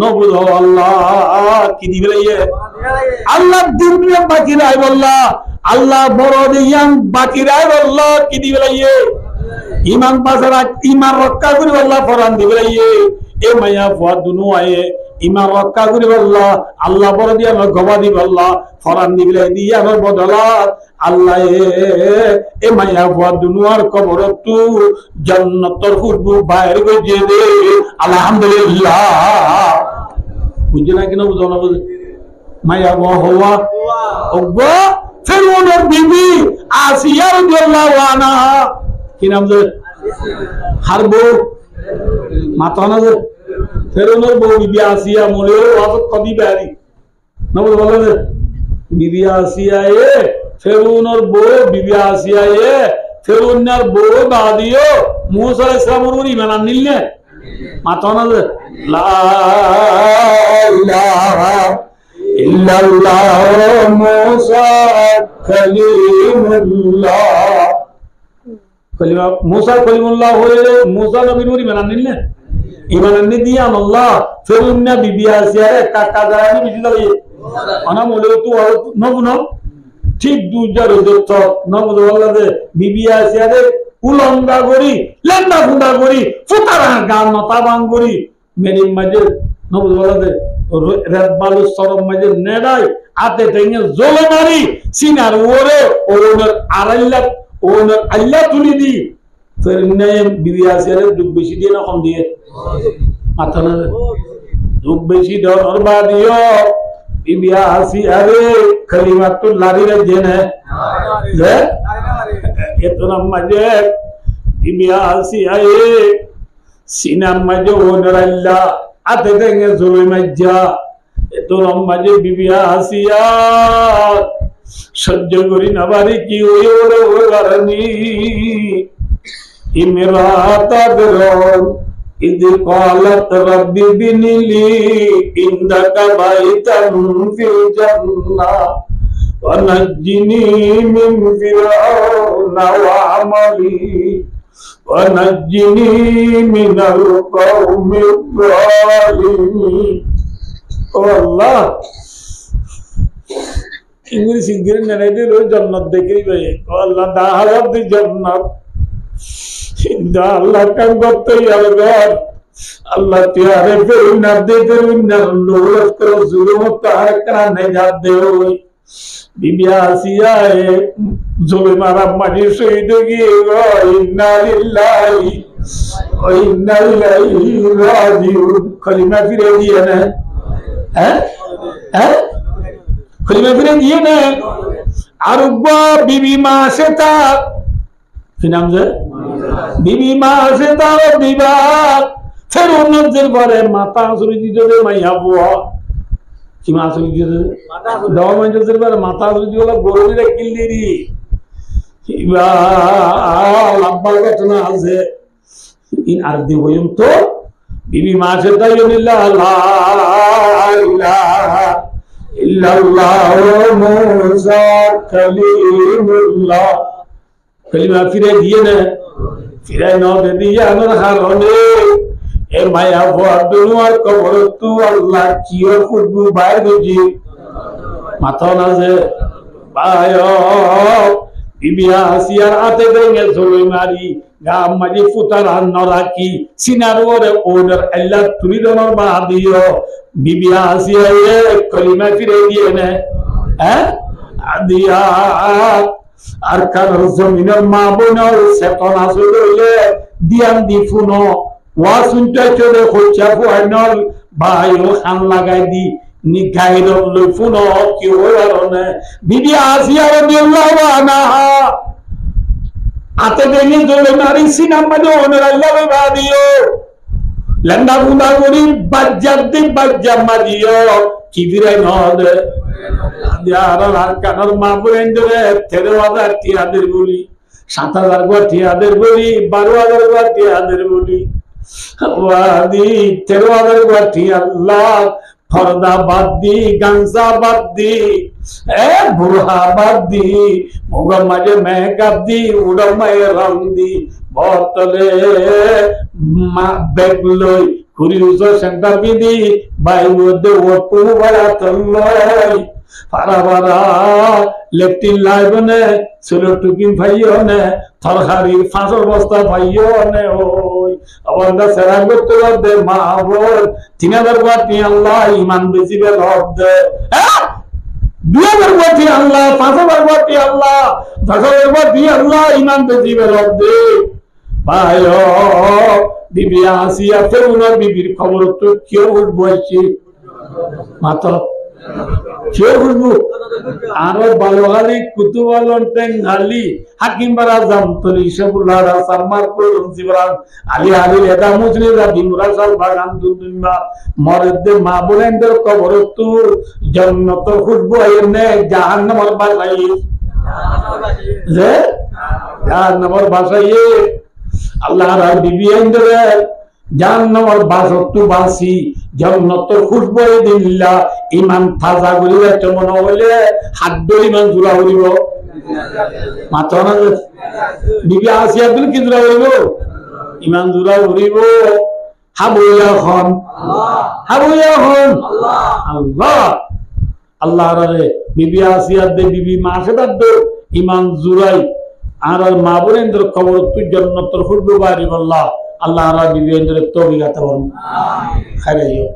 নবুল আল্লাহ কি দিবেলাইয়ে আল্লাহ দিন দুনিয়া বাকি রাই আল্লাহ আল্লাহ বড় দিয়ান বাকি রাই আল্লাহ কি দিবেলাইয়ে ইমান পাছরা ইমান রক্ষা করি আল্লাহ ফরান দিবেলাইয়ে এ মাইয়া ফুয়া দুনু আয়ে ইমান রক্ষা করি আল্লাহ আল্লাহ বড় দিয়া গবাদি আল্লাহ ফরান দিবেলাই দিয়া আমার বদলাত আল্লাহ এ মাইয়া ফুয়া দুনু আর কবর তু জান্নাতুল খুশবু বাইরে গজে দে আলহামদুলিল্লাহ বুঝে না কিনা বুঝো না বুঝে মাইয়া হওয়া ওগো ফেরউনের বিবি আসিয়া রাদিয়াল্লাহু আনহা কি নাম যে হারবো মাথা না যে ফেরউনের বউ বিবি আসিয়া মরে ওয়াজত কবি বাড়ি না বলে বিবি আসিয়া এ ফেরুনের বউ বিবি আসিয়া এ ফেরুনের বউ দাদিও মুসা আলাইহিস সালামের ঈমান আননিলে মাথা না লা ইলাহা ইল্লাল্লাহ মুসা কালিমুল্লাহ কলিমা মুসা কলিমুল্লাহ হয়ে মুসা নবীর ঈমান আননিলে ঈমান আননি দিয়া আল্লাহ ফেরুন্না বিবি আসিয়া এ কাকা দাঁড়ানি বিজি দাঁড়িয়ে আনা মলে তো নবুন ঠিক দুজার যত নবুন বললে বিবি আসিয়া রে উলঙ্গা গরি লেন্দা ফুন্দা গরি ফুতারা গান নতা বাং গরি মেরি মাঝে নবুন বললে রেড বালু সরম মাঝে নেড়াই আতে টেঙে জলে মারি সিনার ওরে ওর আড়াইলা ওর আল্লাহ তুলি দি ফেরুন্না বিবি আসিয়া রে দুঃখ বেশি দিয়ে না কম দিয়ে মাথা না দুঃখ বেশি ডর বাদিও বিবি আসিয়া রে কালিমাতুল্লাহ রে জেনে রে এতনা মাঝে বিবি আসিয়া এ সিনার মাঝে ওনরাল্লাহ আতে দেঙ্গে জুলুই মাজ্জা এতনা মাঝে বিবি আসিয়া সহ্য করি না বাড়ি কি ওই ওরে ওরানি ইমরাতা বেরন إذ قالت رب ابن لي عندك بيتا في الجنة ونجني من فرعون وعملي ونجني من القوم الظالمين والله इंग्लिश इंग्लिश ने दे रो जन्नत देखी भाई अल्लाह दा हज़ार दी जन्नत Allah kan gotte yalgar Allah tiare feruna de feruna loras karo zulum tar karane jadde hoy bibi asiya e zulmara mani shahid gi inna lillahi wa inna ilaihi rajiun kalima fire diye na kalima fire diye na arba bibi ma se ta ki naam je বিবি মা আছে তার বিবাহ ফের অন্যদের পরে মাথা আসলে দিতে মাইয়া বুয়া কি মা আসলে দিতে দেওয়া মাইজের পরে মাথা আসলে দিয়ে গরুরে কিল্লিরি লম্বা ঘটনা আছে ইন আর দি হইম তো বিবি মা আছে তাই ইল্লাল্লাহ মুসা কালিমুল্লাহ কালিমা ফিরে দিয়ে না ফিরাই নদে দিয়ে আমার হারনে এ মায়া বদলু আর কবর তু আল্লাহ কিও খুদবু বাইর গজি মাথা না যে বায়ো বিবিয়া আসিয়ার আতে দেঙ্গে জলই মারি গাম মারি ফুতার আন্ন রাখি সিনার ওরে ওদের আল্লাহ তুলি দনর বা দিও বিবিয়া আসিয়া এ কলিমা ফিরে দিয়ে না হ্যাঁ আদিয়া আর কারণ জমিনের মা বোনের চেতনা চলে দিয়ান দি ফুনো ওয়াসুনটা চলে খোঁচা ফুয়াইনল ভাইও খান লাগাই দি নি গাইর লই ফুনো কি হইরনে বিবি আসিয়া রাদিয়াল্লাহু আনহা আতে দেনি জলে মারি সিনাম মধ্যে ওনের আল্লাহ বাদিও লন্ডা বুন্দা করি বাজ্জাত দি বাজ্জা মারিও কি বিরাই নদে আর কানার মা বলেন ধরে 13,000 টিয়াদের বলি 7,000 গো টিয়াদের বলি 12,000 গো টিয়াদের বলি ওয়াদি 13,000 গো টিয়া আল্লাহ ফরদা বাদ দি গামছা বাদ দি এ বুরহা বাদ দি মুগা মাঝে মেকআপ দি উড়া মায়ে রং দি বতলে মা ব্যাগ লই ঘুরি উজো সেন্টার বিদি বাই মধ্যে ওটু বড়া তল্লই পারাবারা লেফটিন লাইবনে ছোলো টুকিন ভাইও নে থরহারির 5 বস্তা ভাইও নে ওই আবার সেরা করতে দে মা বল 3000 বাটি আল্লাহ ঈমান বেচিবে রব দে 2000 বাটি আল্লাহ 5000 বাটি আল্লাহ 10000 বাটি আল্লাহ ঈমান বেচিবে রব দে ভাইও বিবি আসিয়া ফেরুনা বিবির খবর তো কেউ বলছে মাত্র কিয় খুশবু আর বালোহালি কুতুবালন টেঙ্গালি হাকিম বারা জামতলি ইসাবুল্লাহ সাম্মার কুলুম জিবরান আলী আলী এদা মুজলিদা বিমরাসাল বাগান দুনিয়া মরদে মা বলেনদের কবর তুর জান্নাত খুশবু আইনে জাহান্নামের বাসাই যে জাহান্নামের বাসাই আল্লাহর বিবি আইনরে জাহান্নামের বাসত্তু বাসি জান্নাতের খুশবু দিল্লা ইমান তাজা করিলে তো মনে হইলে হাত ধরে ইমান জোড়া হইব মাথা না বিবি আসিয়া দিল কি জোড়া হইব ইমান জোড়া হইব হাবুয়া খন আল্লাহ আল্লাহ রে বিবি আসিয়া দে বিবি মাসেদার দে ইমান জোড়াই আর মা বোনেদের খবর তুই জান্নাতের খুশবু বাড়ি আল্লাহ আল্লাহ রা বিবেন্দ্র তৌফিক আতা করুন খাইরাইও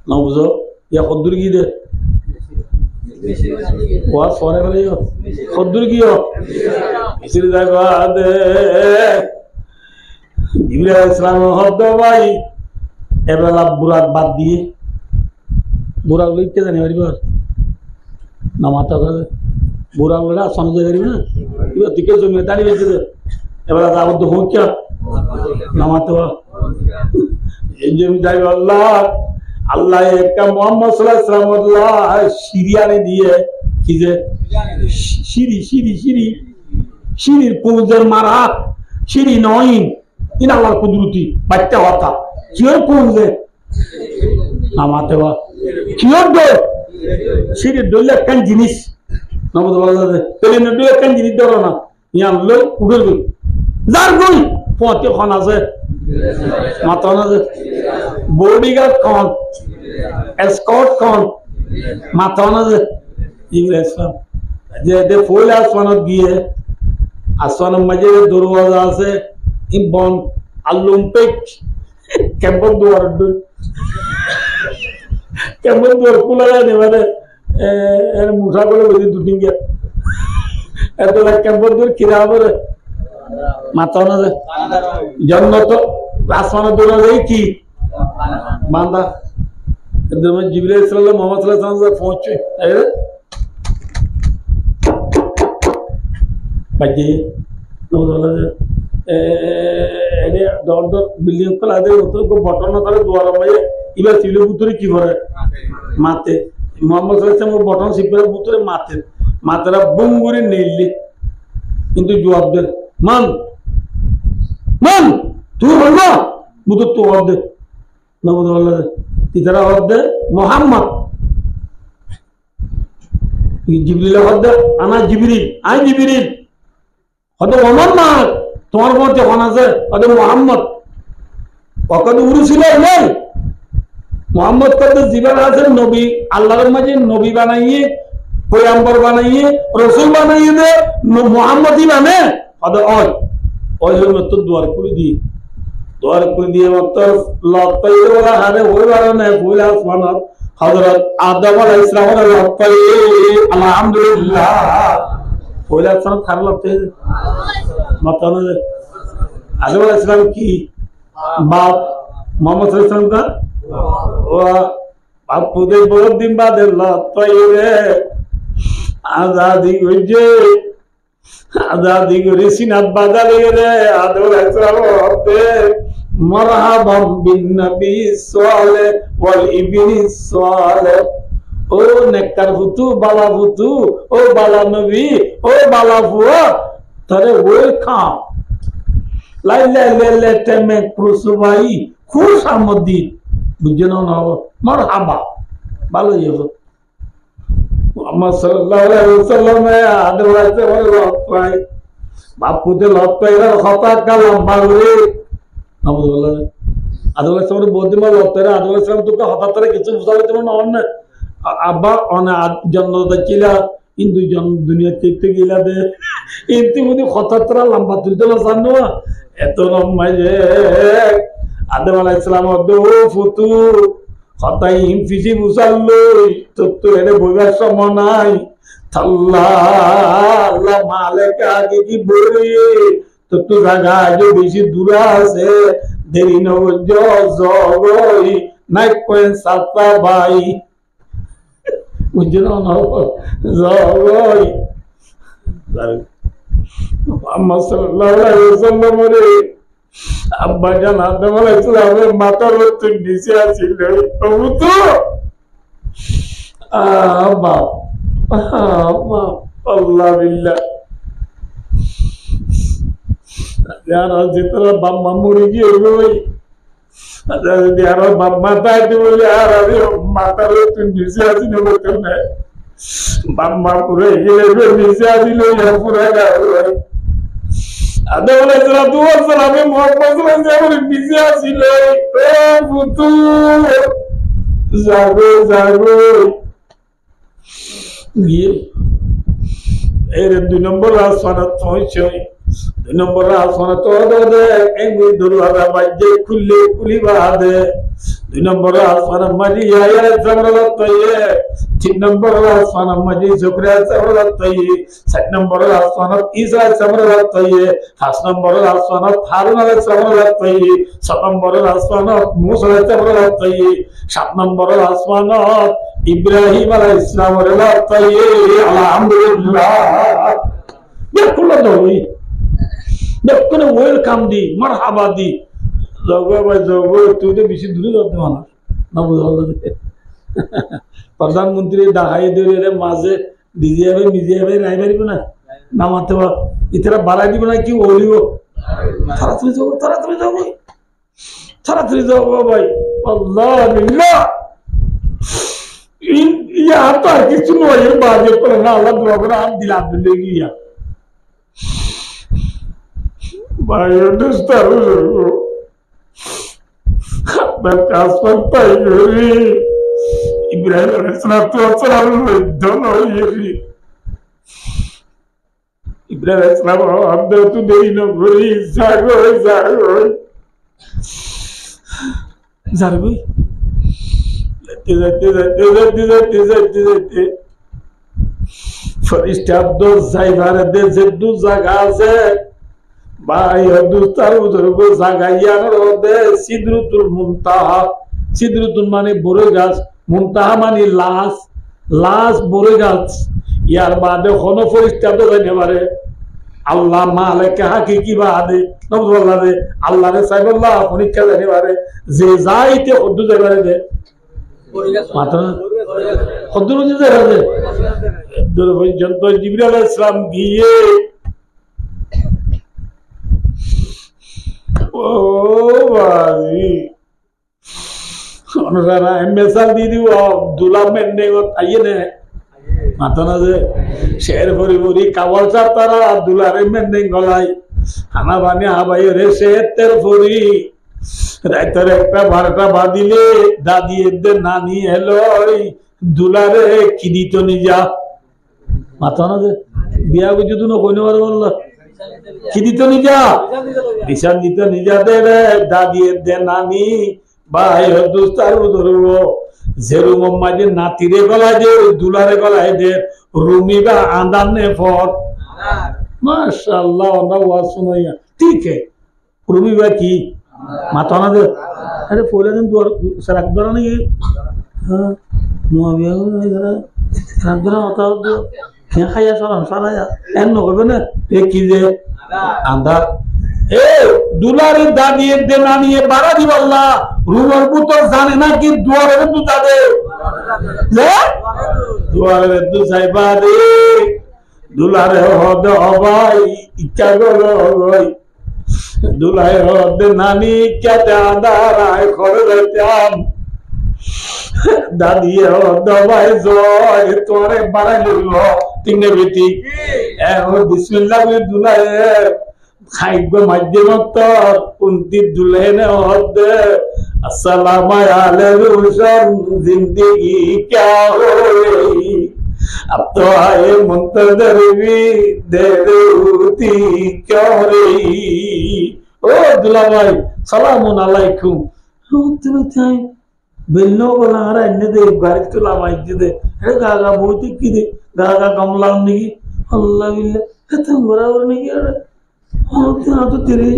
না বুঝো ইয়া কদ্দুর কি দে ওয়া ফরে গেলিও কদ্দুর কিও ইসরি জায়গা দে জিবরিল আলাইহিস সালাম হদ ভাই এবেলা বুরাক বাদ দিয়ে বুরাক লইতে জানি পারিবা না মাথা করে বুরাক লইলা সনজে করিবে না ইবা দিকে জমি দাঁড়িয়ে গেছে এবেলা যাবো তো হোক কি নামাতে আল্লাহ আল্লাহ একটা মোহাম্মদ সাল্লাল্লাহু আলাইহি ওয়াসাল্লাম আল্লাহ সিরিয়ানে দিয়ে কি যে সিরির পৌঁছের মারা সিরি নয় ইন আল্লাহর কুদরতি বাচ্চা হতা কিয়র পৌঁছে নামাতে কিয়র দো সিরির দলে একখান জিনিস নামাতে বলা পেলে না দলে একখান জিনিস ধরো না ইয়া লোক উড়ে গই যার গই পথে খন আছে মাথা না যে বডিগার্ড কোন এসকর্ট কোন মাথা না যে ইংরেজরা যে দে ফুল আসমানত গিয়ে আসমানের মাঝে দরওয়াজা আছে ইবন আলুম্পিক কেমন দুয়ার খোলা যায় মানে এর মুঠা করে বুঝি দুটি গিয়ে এত কেমন দূর কিরা হবে মাথা না যে জন্নত আসমানের দরওয়াজা কি বান্দা জিবরিল আলাইহিস সালাম মুহাম্মদ সাল্লাল্লাহু আলাইহি ওয়াসাল্লাম পৌঁছে বাজে বিল্ডিং বটন করে দুয়ার মাঝে এবার চিলে বুতরে কি করে মাতে মোহাম্মদ সাল্লাল্লাহু বটন সিপরে বুতরে মাতে মাতেরা বুম করে নেইলে কিন্তু জবাব দে মান তুই বলবো বুতর তো জবাব দে না বললে তিতারা জবাব দে মোহাম্মদ জিবরিল জবাব দে আনা জিবরিল আই জিবরিল হয়তো মোহাম্মদ তোমার মধ্যে এখন আছে হয়তো মোহাম্মদ কত উরুছিল নেই মোহাম্মদ কত জীবন আছে নবী আল্লাহর মাঝে নবী বানাইয়ে পয়গম্বর বানাইয়ে রসুল বানাইয়ে দে মোহাম্মদই মানে হয়তো ওই জন্য তো দুয়ার করে দিয়ে মত লতাই বলা হারে ওই বারণে ফুল আসমানত হযরত আদম আলাইহিস সালামের লতাই আলহামদুলিল্লাহ ফুল আসমানত খার লতাই মাতানো আদম আলাইহিস সালাম কি বাপ মোহাম্মদ সাল্লাল্লাহু আলাইহি ওয়াসাল্লাম ও বাপ পুদের বহুত দিন বাদে লতাই রে আজাদি করে সিনাত বাজালে রে আদম আলাইহিস সালাম হতে মারহাবান বিন নবী সালেহ ওয়াল ইবনি সালেহ ও নেককার ফুতু বালা ফুতু ও বালা নবী ও বালা ফুয়া তরে ওয়েলকাম লাইলা লেলে তেমে ক্রুসবাই খুশ আমদি বুঝনো না মারহাবা ভালো হইব মুহাম্মদ সাল্লাল্লাহু আলাইহি ওয়াসাল্লাম আদম আলাইহিস সালাম লতাই বাপুতে লতাইরা কথা কালাম বাগরে আবুদুল্লাহ আদম আলাইহিস সালাম বদিমা লতাইরা আদম আলাইহিস সালাম তোকে হঠাৎ করে কিছু বুঝাবে তুমি না অন্য আব্বা অন জান্নাত চিলা ইন্দু জন দুনিয়া থেকে গিলা দে ইতিমধ্যে হঠাৎ করে লম্বা তুলতে না জানো এত লম্বা যে আদম আলাইহিস সালাম দো ফুতু হতাই ফিজি বুঝালো তো এনে বইবার সময় নাই আল্লাহ মালিক আগে কি বলি তো জায়গা যে বেশি দূরে আছে দেরি নই নাই কোন সাতা ভাই বুঝছো না জগই মুহাম্মদ সাল্লাল্লাহু আলাইহি ওয়াসাল্লামের আব্বা জান আদম আলাইহিস সালামের মাথার উপর নিচে আছিল তো বাপ আল্লাহ বিল্লাহ যারা যেতরা বাম্মা মরে গিয়ে গই যারা বাম্মা তাইতে বলে আর আমি মাথার উপর নিচে আছি না বলতে না বাম্মা পুরো গেলে নিচে আসিল পুরো আদম আলাইহিস সালামে মুহাম্মদ সাল্লাল্লাহু আলাইহি নিচে আসিল পুতু জাগো জাগো গিয়ে এর 2 নম্বর আসমানত পৌঁছে 2 নম্বর আসমানত দে এমনি দরওয়াজা বাজে খুললে খুলিবা দে 2 নম্বর আসমানত মাঝি আয়া জামরাত তাইয়ে 3 নম্বর আসমানত মাঝি জুকরা জামরাত তাইয়ে 7 নম্বর আসমানত ঈসা জামরাত তাইয়ে 8 নম্বর আসমানত হারুন আলাইহিস জামরাত তাইয়ে 7 নম্বর আসমানত মুসা জামরাত তাইয়ে 7 নম্বর আসমানত ইব্রাহিম আলাইহিস সালামের তাইয়ে আলহামদুলিল্লাহ দেখুন দই দেখুন ওয়েলকাম দি মারহাবা দি জগো ভাই জগো তুই তো বেশি দূরে যেতে মানা না বুঝাল প্রধানমন্ত্রী ডাহাই দিয়ে মাঝে মিজিয়াবে নাই পারিব না নামাতে ইতারা বাড়াই দিব না কি ওলিব তাড়াতাড়ি যাবো ভাই আল্লাহ বিল্লাহ ইয়া তো আর কিছু নয় বাজে করে না আল্লাহ দোয়া করে আম দিল আব্দুল্লাহ গিয়া ভাই দোস্তার আপনার কাজ পাই করি ইব্রাহিম আলাইহিস সালাম ইব্রাহিম আলাইহিস সালাম আব্দুল তো দেরি না করি জাগো জাগো যেতে ফরিস্তা আব্দুল যাইবার দে যেদু জায়গা আছে ভাই দোস্তার বুজুর্গ জায়গা ইয়ানোর দে সিদরুতুল মুনতাহা সিদরুতুল মানে বড় গাছ মুনতাহা মানে লাশ বড় গাছ ইয়ার বাদে কোন ফরিস্তা তো জানি পারে আল্লাহ মালিক হাকিকি বাদে নবুল্লাহ দে আল্লাহ রে সাইবুল্লাহ পরীক্ষা জানি পারে যে যাইতে হদ্দু যাইবারে দে মাত্র হদ্দু যে যাইবারে দূর পর্যন্ত জিবরিল আলাইহিস সালাম গিয়ে ও বাজি অনুসারা মেসাল দি দিব দুলা মেন্ডে আইয়ে নে মাথা যে শের ভরি কাবল চাপ তারা দুলারে মেন্ডে গলাই খানা বানি হাবাই রে শেতের ভরি রাইতের 1-12টা বাদিলে দাদি এদের নানি এলো দুলারে কি দিত নিজা মাথা যে বিয়া বুঝি তো না কইনে বার বলল কি দিত নিজা বিশাল দিত নিজা দে দাদি এদের নানি ভাই দোস্তার ধরব যেরুম মাঝে নাতিরে গলায় যে দুলারে গলায় দে রুমি বা আন্দানে ফর মাশাআল্লাহ না ওয়া শুনাইয়া ঠিক है রুমি বা কি মাথা না দে আরে পরে দিন তোর সারাক ধরা নেই হ্যাঁ মুআবিয়া ইধর সাদরা হতা দো কে খায়া সারায়া এন নবে না এ কি যে আন্দা এ দুলারে দাদি দে নানিয়ে বাড়া দিব আল্লাহ রুমর পুত্র জানে না কি দুয়ারে দু দাদে যে দুয়ারে দু সাইবা দে দুলারে হদ হবাই ইচ্ছা গলো গই দুলাই হদ নানি কেতে আন্দারায় করে দিতাম দাদি হদ ভাই জয় তোরে বাড়াই লইল তিনে বেটি এ বিসমিল্লাহ বলে দুলাই খাইগো মাধ্যমত উন্তি দুলহেনে হদ अस्सलाम अलैकुम जिंदगी क्या हो गई अब तो आए मुंतजर भी देर होती क्यों रही ओ दुला भाई सलामुन अलैकुम तुमताई बेनो बोला रे ने दे गाड़ी तुला भाई दे हे गागा बोती की दे गागा कमला नहीं अल्लाह बिल्ला खत्म बराबर नहीं यार तो तेरे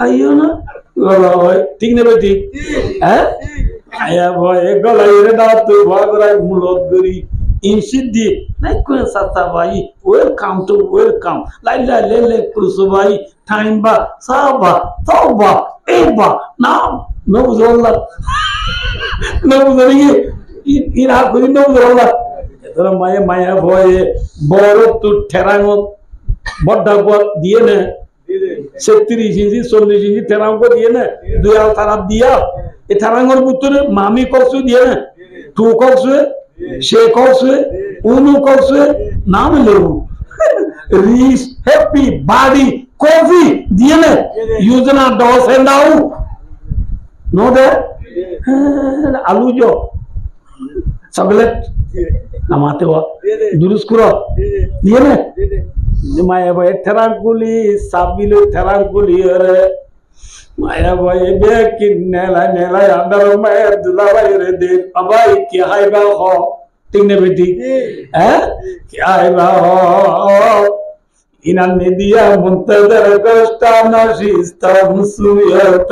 आइयो ना ঠিক নেবে ঠিক হ্যাঁ আয়া ভয় গলাই রে না তুই ভয় করাই মুলত করি insidi na kwe sata vai welcome to welcome laila lele kursu vai time ba saba tauba eba now no zolla no zori ira kuri no zolla এতরা মায়া মায়া ভয়ে বড় তো ঠেরাঙ্গ বড় দিয়ে না 36 ইঞ্চি 40 ইঞ্চি ঠেরাঙ্গ দিয়ে না দুই আল তারা দিয়া এ ঠেরাঙ্গর ভিতরে মামি করছু দিয়ে না টু করছু সে করছু উনু করছু নাম লেবু রিস হ্যাপি বাডি কফি দিয়ে না ইউজনা ডস এন্ড আউ নো দে আলু জো চকলেট নামাতে ও দুরুস করো দিয়ে না মায়া ভাই ঠেরাঙ্গুলি সাবিলে ঠেরাঙ্গুলি রে মায়া ভাই বেকিন নেলা নেলা আন্দার মায়া দুলা ভাই রে দে আবাই কি হাইবা হ ঠিক না বেটি হ্যাঁ কি হাইবা হ ইনান দিয়া মুনতাজার কষ্টা নশিস্তাম সুয়ত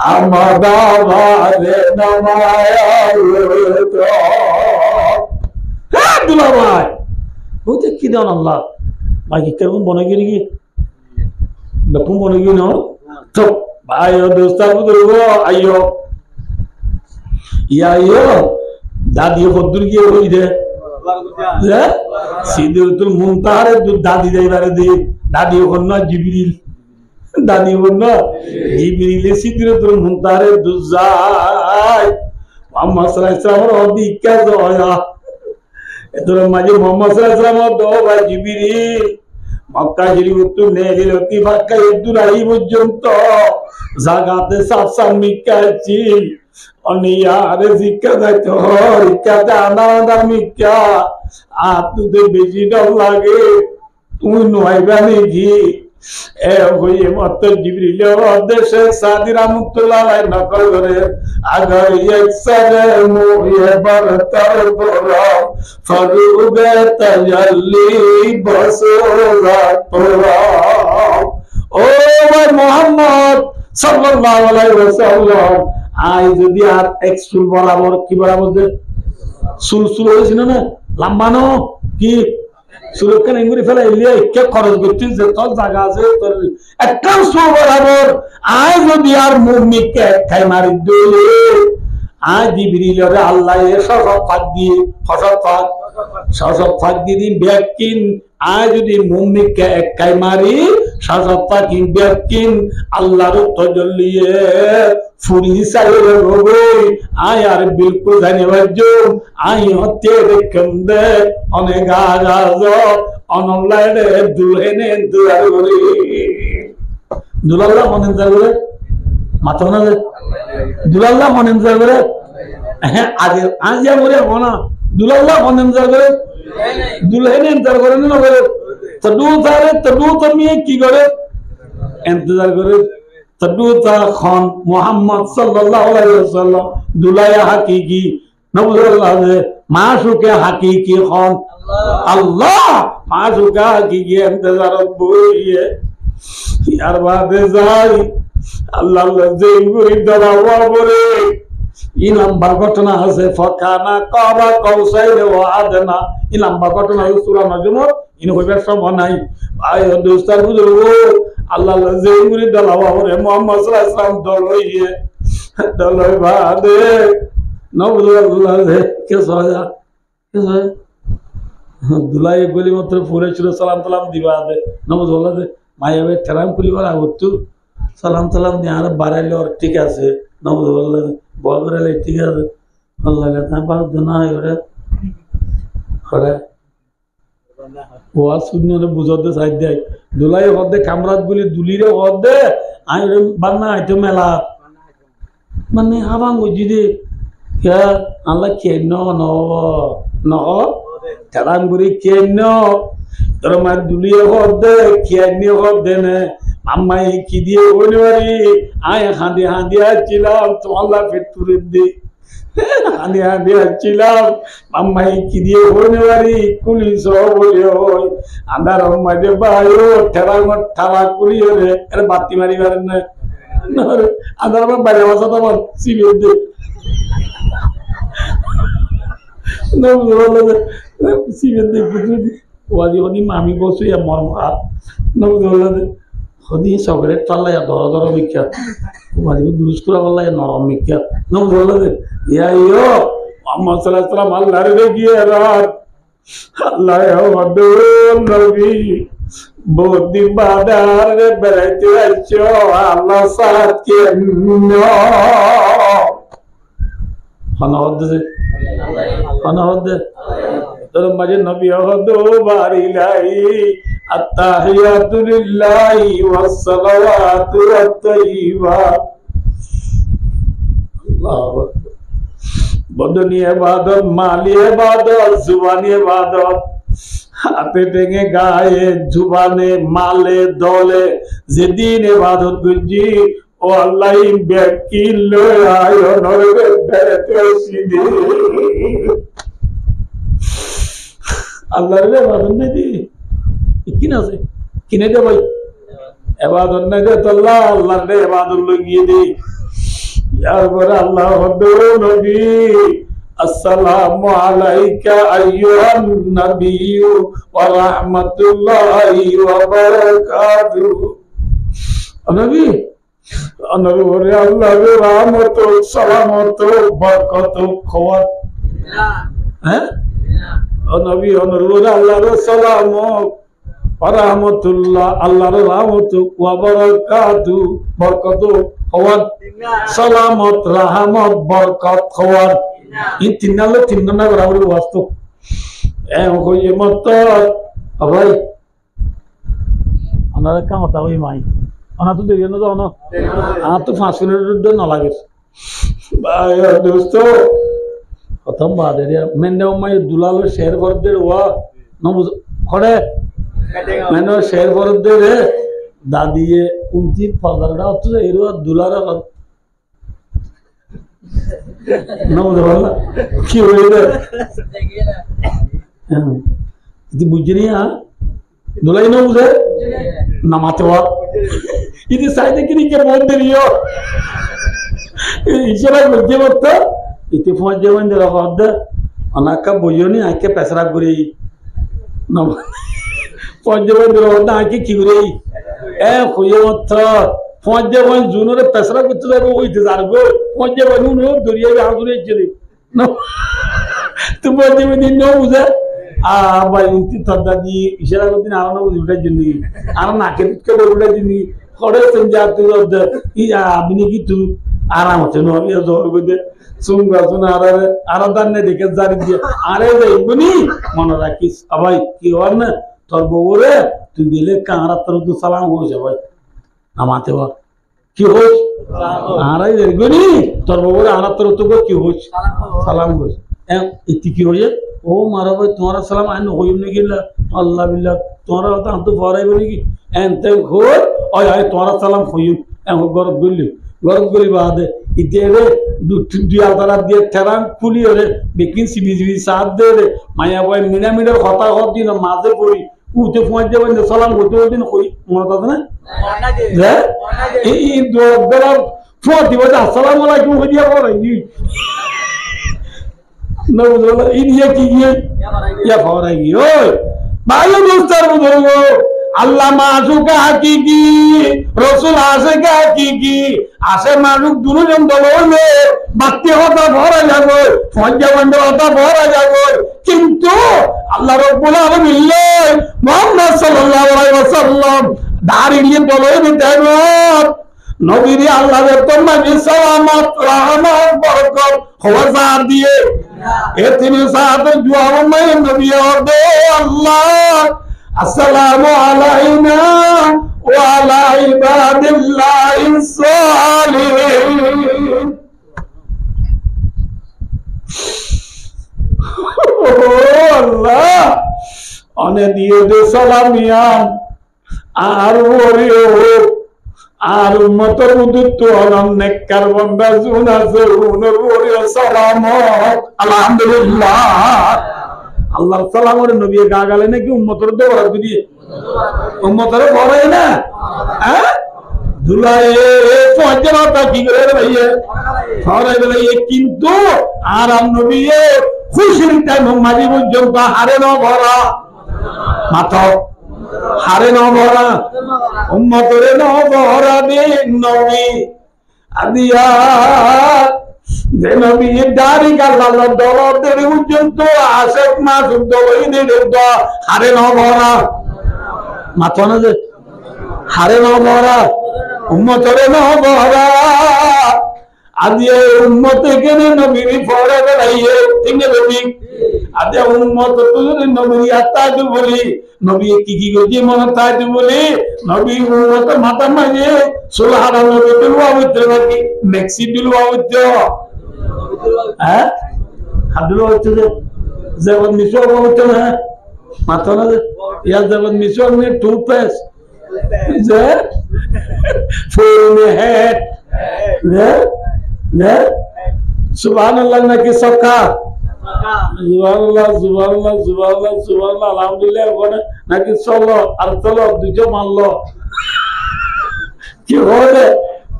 আমার বাবারে নামায়া তো হ্যাঁ দুলা ভাই বুঝতে কি দেন আল্লাহ বাকি কেমন বনে গিয়ে নাকি বেকুম বনে গিয়ে না তো ভাই ও দোস্তা বুঝলো আইও ইয়া আইও দাদি কদ্দুর গিয়ে ওই দে সিদরাতুল মুনতাহারে দাদি যাইবারে দে দাদি ওখান না জিবরিল দাদি ওখান না জিবরিল সিদরাতুল মুনতাহারে দুজাই মুহাম্মদ সাল্লাল্লাহু আলাইহি ওয়াসাল্লাম অধিকা দয়া এতরা মাঝে মুহাম্মদ সাল্লাল্লাহু আলাইহি ওয়াসাল্লাম দো ভাই জিবরিল মক্কা শরীফ নেলি লতি বাক্কা ইদুরাই পর্যন্ত জাগাতে সাফসাম মিকাছি অনিয়ারে জিকা দাইতো রিকাতে আনাদা মিকা আতুতে বেশি ডর লাগে তুই নয়বা নাকি এ হইয়ে মত জিবরিল দেশে সাদি রাহমাতুল্লাহ আলাইহি নকল করে আগার ইকসারে মুয়ে বরতর বরা ফরুবে তাজাল্লি বসরা তোরা ও ভাই মুহাম্মদ সাল্লাল্লাহু আলাইহি ওয়াসাল্লাম আই যদি আর এক সুল বরাবর কি বরাবর দে সুল সুল হইছিল না লম্বানো কি সুরক্ষা নেই করে ফেলা এলিয়া কে খরচ করছিস যে তোর জায়গা আছে তোর একটা সুল বরাবর আই যদি আর মুমিনকে খাই মারি দিলে আই জিবরিলের আল্লাহ এ সব ফাঁক দিয়ে সব ফাঁক দিয়ে দিন ব্যাকিন আই যদি মুমিনকে একাই মারি সব ফাঁক ব্যাকিন আল্লাহর তজল্লিয়ে ফুরি সাইরে হবে আই আর বিলকুল জানি বাজো আই হতে দেখম দে অনেক আগাজ অনলাইনে দুহেনে দুয়ার করে দুলাল্লাহ মনে করে মাথা না দুলাল্লাহ মনে করে হ্যাঁ আজ আজ বলে মনা দুলাল্লাহ মনে করে দুলহেনে ইন্তজার করে না করে তদু তুমি কি করে ইন্তজার করে তদু তা খান মুহাম্মদ সাল্লাল্লাহু আলাইহি ওয়াসাল্লাম দুলায়া হাকিকি নবুল্লাহ মাসুকে হাকিকি খান আল্লাহ মাসুকা হাকিকি ইন্তজার বইয়ে ইয়ার বাদে যাই আল্লাহ যেই গুরি দাওয়া বলে এই লম্বা ঘটনা আছে ফকানা কাবা কৌসাইরে ওয়া আদনা এই লম্বা ঘটনা সূরা নজম ইন হইবার সম্ভব নাই ভাই দোস্তার বুঝলো আল্লাহ যেই গুরি দাওয়া বলে মুহাম্মদ সাল্লাল্লাহু আলাইহি ওয়াসাল্লাম দলইয়ে দলই বাদে নবুল্লাহ কে সজা কে সজা দুলাই গলি মাত্র পুরে ছিল সালাম সালাম দিবা দে নবুল্লাহ মায়াবে ঠেরাম খুলিবার আগতু সালাম সালাম দিয়ে আর বাড়াইলে ওর ঠিক আছে নবুল্লাহ বগরালে ঠিক আছে আল্লাহ তা পাস না ওরে করে ওয়া শূন্যরে বুঝতে চাই দেয় দুলাই হদে কামরাত বলি দুলিরে হদে আই বান্না আইতো মেলা মানে হাবাং গজি কে আল্লাহ কেন ন ঠেরাম গুরি কেন তোর মা দুলিয়ে হদে কেন হদে না আম্মাই কি দিয়ে বলি বাড়ি আয় হাঁদি হাঁদি আসছিলাম তো আল্লাহ ফেটুরে দি হাঁদি হাঁদি আসছিলাম আম্মাই কি দিয়ে বলি বাড়ি পুলিশ বলি ওই আন্ধার মাঝে বায়ু ঠেলা ঠালা করি রে এর বাতি মারি পারেন না আন্ধার বাইরে বসা তোমার সিবিএ দে আমি বসে মরমা হদি সগরে পাল্লাই ধর ধর বিখ্যাত দুরুস করা পাল্লাই নরম বিখ্যাত নবুল্লাহ ইয়া ইয়ো মোহাম্মদ সাল্লাল্লাহু আলাইহি ওয়াসাল্লাম আল্লাহর রে গিয়ে রাত আল্লাহ নবী বহুত দিন বাদ আর বেড়াইতে আসছো আল্লাহ সাথ কে তোর মাঝে নবী হদো বারিলাই আত্তাহিয়াতু লিল্লাহি ওয়াস সালাওয়াতু ওয়াত-তাইয়্যিবাত আল্লাহু বদনী ইবাদত মালি ইবাদত জুবানি ইবাদত হাতে টেঙে গায়ে জুবানে মালে দলে যেদিন ইবাদত গুজি ও আল্লাহ ব্যক্তি লয় আয় নরবে বেতে সিদি আল্লাহর ইবাদত নেই কি না আছে কিনে দে ভাই ইবাদত নাই দে আল্লাহ আল্লাহর ইবাদত লাগিয়ে দে ইয়ার পরে আল্লাহ নবী আসসালামু আলাইকা আইয়ুহান নাবিয়্যু ওয়া রাহমাতুল্লাহি ওয়া বারাকাতুহু নবী নবী বলে আল্লাহর রহমত সালামত বরকত খবর হ্যাঁ নবী বলে আল্লাহর সালাম ওয়া রাহমাতুল্লাহ আল্লাহর রহমত ওয়া বারাকাতুহু বরকত খবর সালামত রহমত বরকত খবর in tinnalle tinnana barabar wastu ko ye matta abai anara ka mata hoy mai ana to deriyo na ono ana to 5 minute do na lage bhai dosto khatam baade re menne mai dulalo share kar de wa na khode menne share kar de re dadiye unti padarda to ero dulara কি বুঝিনি দুলাই না বুঝে নামাতে ఇది సాయికి నీకే పోందిరియో ఇషరా గుజ్జే వత్త ఇతి ఫోన్ చేయండి రవద్ద అనక బొయ్యని ఆకే పెసరా గురి నమ ఫోన్ చేయండి రవద్ద ఆకే కిగురి ఏ ఖుయవత్త ফৌজ যেমন জুনুরে পেছরা করতে যাবে ওই ইন্তজার গো ফৌজ যেমন নুনো দরিয়া হাজুরে চলে না তুমি যেমন দিন নো বুঝে ভাই উন্তি তদ্দা দি ইশারা করতে আর না বুঝে উঠে জিন্দগি আর না কে উঠে জিন্দগি খড়ে সঞ্জা তুই ই আপনি কি তুই আরাম হচ্ছে নো আমি জোর করে সুঙ্গা সুনা আর দান্নে দেখে জারি দিয়ে আরে যাইবনি মনে রাখিস ভাই কি হর না তোর বউরে তুই গেলে কাঁড়া তোর তো সালাম হয়ে যাবে নামাতে বা কি হোস আরাই দেখবনি তোর বাবুরে আনার তোর তো কি হোস সালাম হোস ইতি কি হয়ে ও মারা ভাই তোমার সালাম আইন হইম নাকি আল্লাহ বিল্লাহ তোমার তো আন্ত ফরাইব নাকি এনতে হই ওই আই তোমার সালাম হইম গরত গলি বাদে ইতে রে দুই আলতারা দিয়ে ঠেরাং খুলি রে বেকিন সিবি সাথ দে রে মায়া ভাই মিনা কথা দিন মাঝে পড়ি উঠে পৌঁছ যাবেন সালাম হতে দিন কই মনে থাকে না এই দোলা ফোন দিব আসসালামু আলাইকুম হইয়া পড়াই না বুঝলা ইনিয়া কি গিয়ে ইয়া পড়াই ওই ভালো দোস্তার বুঝলো আল্লাহ মাসুকা হাকিকি রাসূল আশিকা হাকিকি আসে মানুষ দুজন দল হলে বাতি হতা ভরা যাবে ফঞ্জাবন্ড হতা ভরা যাবে কিন্তু আল্লাহ রাব্বুল আলামিন মুহাম্মদ সাল্লাল্লাহু আলাইহি ওয়াসাল্লাম দাঁড়িয়ে বলে দিতেন নবীর আল্লাহর তোমাকে সালামত রহমত বরকত খোঁজা দিয়ে এ তিনি সাথে জবাব মে নবী দে আল্লাহ আসসালামু আলাইনা ওয়া আলা ইবাদিল্লাহিস সালিহিন ও আল্লাহ অনে দিয়ে দে সালামিয়ান আর ওরিও আর উম্মতের উদ্দত অনেক কারবান্দা জুন আছে উনর ওরিও সালাম আলহামদুলিল্লাহ আল্লাহর সালামের নবী গাগালে নাকি উম্মতের দোয়া দিয়ে উম্মতের ভরাই না হ্যাঁ দুলায়ে পঞ্চমাতা কি করে ভাইয়ে সরাই ভাইয়ে কিন্তু আর নবী খুশির টাইম মাঝে পর্যন্ত হারে ন ভরা মাথা হারে ন ভরা উম্মতরে ন ভরা দিন নবী আদিয়া যে নবী দাড়ি কালাল দলদের পর্যন্ত আশেক মাসুদ দলইদের হারে ন ভরা মাথা না যে হারে ন ভরা উম্মতরে ন ভরা আদিয়া উম্মতে কেনে নবীর ফরে বেড়াইয়ে ঠিক না ঠিক আদিয়া উম্মত তো যদি নবীর আত্মাজ বলি নবী কি করছি মনে তাই বলি নবী উম্মত মাথা মাঝে সোলহারা নবী দিলুয়া হইতে নাকি মেক্সি দিলুয়া হইতে হ্যাঁ হাদুলুয়া হইতে যেমন মিশর হইতে না মাথা না ইয়া যেমন মিশর নিয়ে টুথপেস্ট যে ফুল হেড সুবহানাল্লাহ নাকি সকা সুবহানাল্লাহ সুবহানাল্লাহ সুবহানাল্লাহ সুবহানাল্লাহ আলহামদুলিল্লাহ বলে নাকি চলো আর চলো দুটো মারলো কি হবে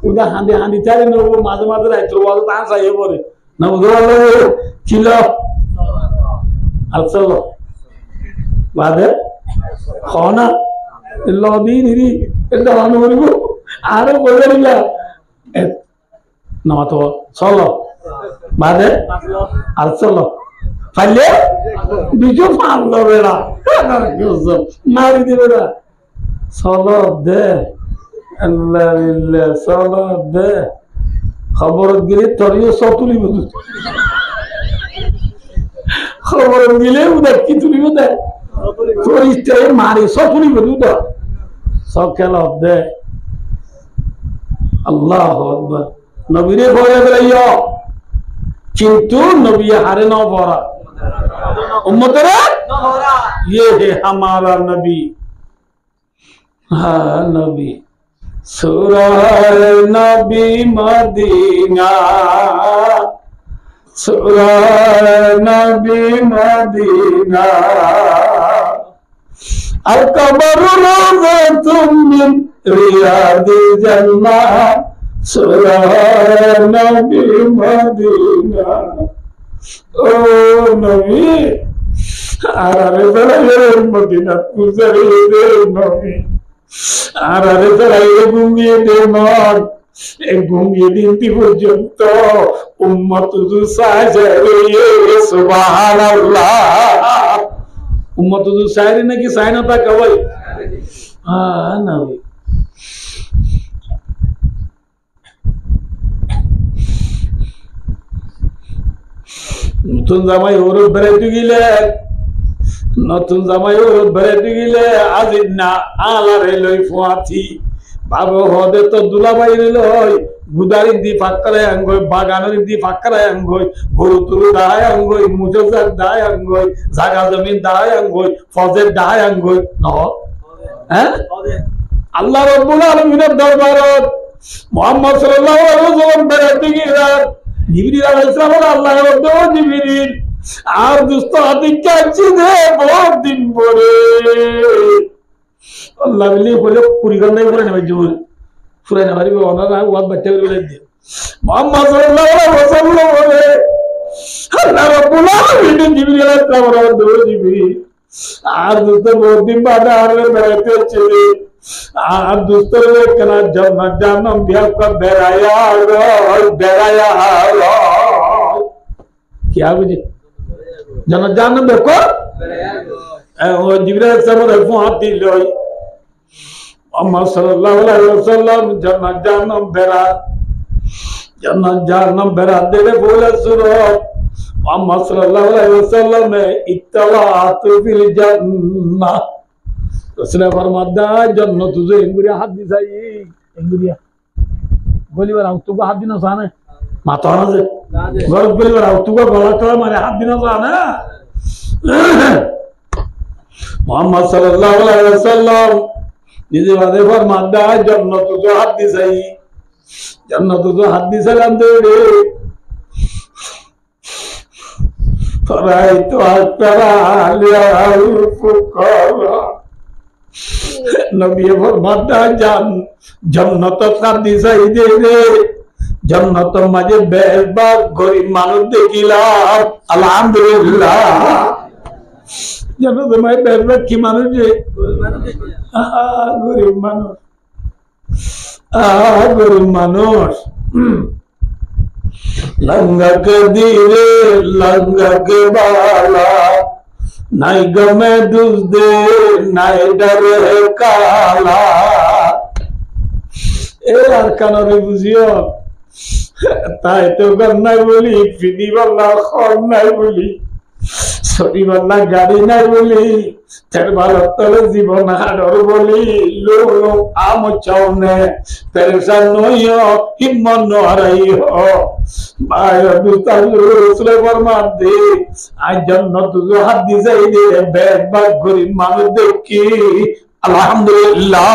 ওটা হাঁদি হাঁদি চারি নেবো মাঝে মাঝে রাইতো বলো তা চাইয়ে পরে না বুঝলো ছিল আর চলো বাদে খনা লদি নিরি এটা রানো করিব আরো বলে নিলা না তো চলো বাদে আর চলো পাইলে দুটো পারলো বেড়া মারি দিবে না চলো দে আল্লাহ চলো দে খবর গেলে তরিও সব তুলিব খবর গেলে উদয় কি তুলিব দে তোর ইচ্ছায় মারি সব তুলিব দুটো সব খেলা দে আল্লাহ আকবার নবীরে ভরে বেড়াইয়া কিন্তু নবী हारे न भरा उम्मतरे ये है हमारा नबी हाँ नबी सूरह नबी मदीना सूरह नबी मदीना अल कबर रोज़तुम मिन रियादिल जन्नह सूरह नबी मदीना ओ नबी आरे बेलाये मदीना गुजरे दे नबी आरे बेलाये घुमिए दे मन ए घुमिए दिन ती पर्यন্ত उम्मत जो साजरे सुबहानाल्लाह उम्मत जो साजरे नाকি সাইনা তা কই हां नबी নতুন জামাই ওর বেড়াইতে গেলে নতুন জামাই ওর বেড়াইতে গেলে আজিদ না আলারে লই ফুয়াতি বাবু হদে তো দুলা বাইরে লই গুদারি দি ফাক্কারে আঙ্গই বাগানের দি ফাক্কারে আঙ্গই গরু তুরু দায় আঙ্গই মুজজাক দায় আঙ্গই জায়গা জমিন দায় আঙ্গই ফজের দায় আঙ্গই ন হ্যাঁ আল্লাহ রাব্বুল আলামিনের দরবারত মুহাম্মদ সাল্লাল্লাহু আলাইহি ওয়াসাল্লাম বেড়াইতে গেলে জিবরিল আলাইহিস সালাম আল্লাহর বন্ধু জিবরিল আর দোস্ত আদিকে আছে দে বহুত দিন পরে আল্লাহ বলি বলে পরিগণনাই করে নেবে জোর ফুরাই না পারিবে ওনারা ওয়াদ বাচ্চা করে দিবে মুহাম্মদ সাল্লাল্লাহু আলাইহি ওয়াসাল্লাম বলে আল্লাহ রাব্বুল আলামিন জিবরিল আলাইহিস সালাম বন্ধু জিবরিল আর দোস্ত বহুত দিন বাদে আর বেড়াইতে চলে আর দুস্তর কেনা জান্নাত জান্নাম বিয়া কা বেরায়া क्या बुझे জান্নাত জান্নাম দেখো ও জিবরাইল সাহেবের ফুয়াতি লই মুহাম্মদ সাল্লাল্লাহু আলাইহি ওয়াসাল্লাম জান্নাত জান্নাম বেরা দেবে বলে সুরত মুহাম্মদ সাল্লাল্লাহু আলাইহি ওয়াসাল্লাম ইত্তালাতু ফিল জান্নাহ उसने फरमाया जन्नत तुझे इंगुरिया हाथ दी जाई इंगुरिया गोली वाला तू को हाथ दिना साने माता ना से गोल गोली वाला तू को गला तोड़ा मारे हाथ दिना साने मोहम्मद सल्लल्लाहु अलैहि वसल्लम निजे वादे फरमाया जन्नत तुझे हाथ दी जाई जन्नत तुझे हाथ दी सलाम दे रे फराइतु अतरा लिया फुकरा নবী ফরমাতা জান জান্নাত কাদি যাইদে রে জান্নাত মাঝে বেশবাগ গরিব মানুষ দেখিলাম আলহামদুলিল্লাহ জান্নাত মাঝে বেশবাগ কি মানুষ রে গরিব মানুষ গরিব মানুষ लंगा के धीरे लंगा के बाला नाई गमे दुसदे नाई डरे काला ए আর কানরে বুঝিও তাই তো ঘর নাই বলি ফিদি বাল্লা খড় নাই বলি ছবি বাল্লা গাড়ি নাই বলি তের ভালো তলে জীবন হাড়র বলি লো আম চাওনে পেরেশান নইও হিম্মত নহারাইও মায়ের দুতাল রসুলের ফরমান দে আজ জান্নাত হাত দি যাই দে বেশ ভাগ গরিব মানুষ দেখি আলহামদুলিল্লাহ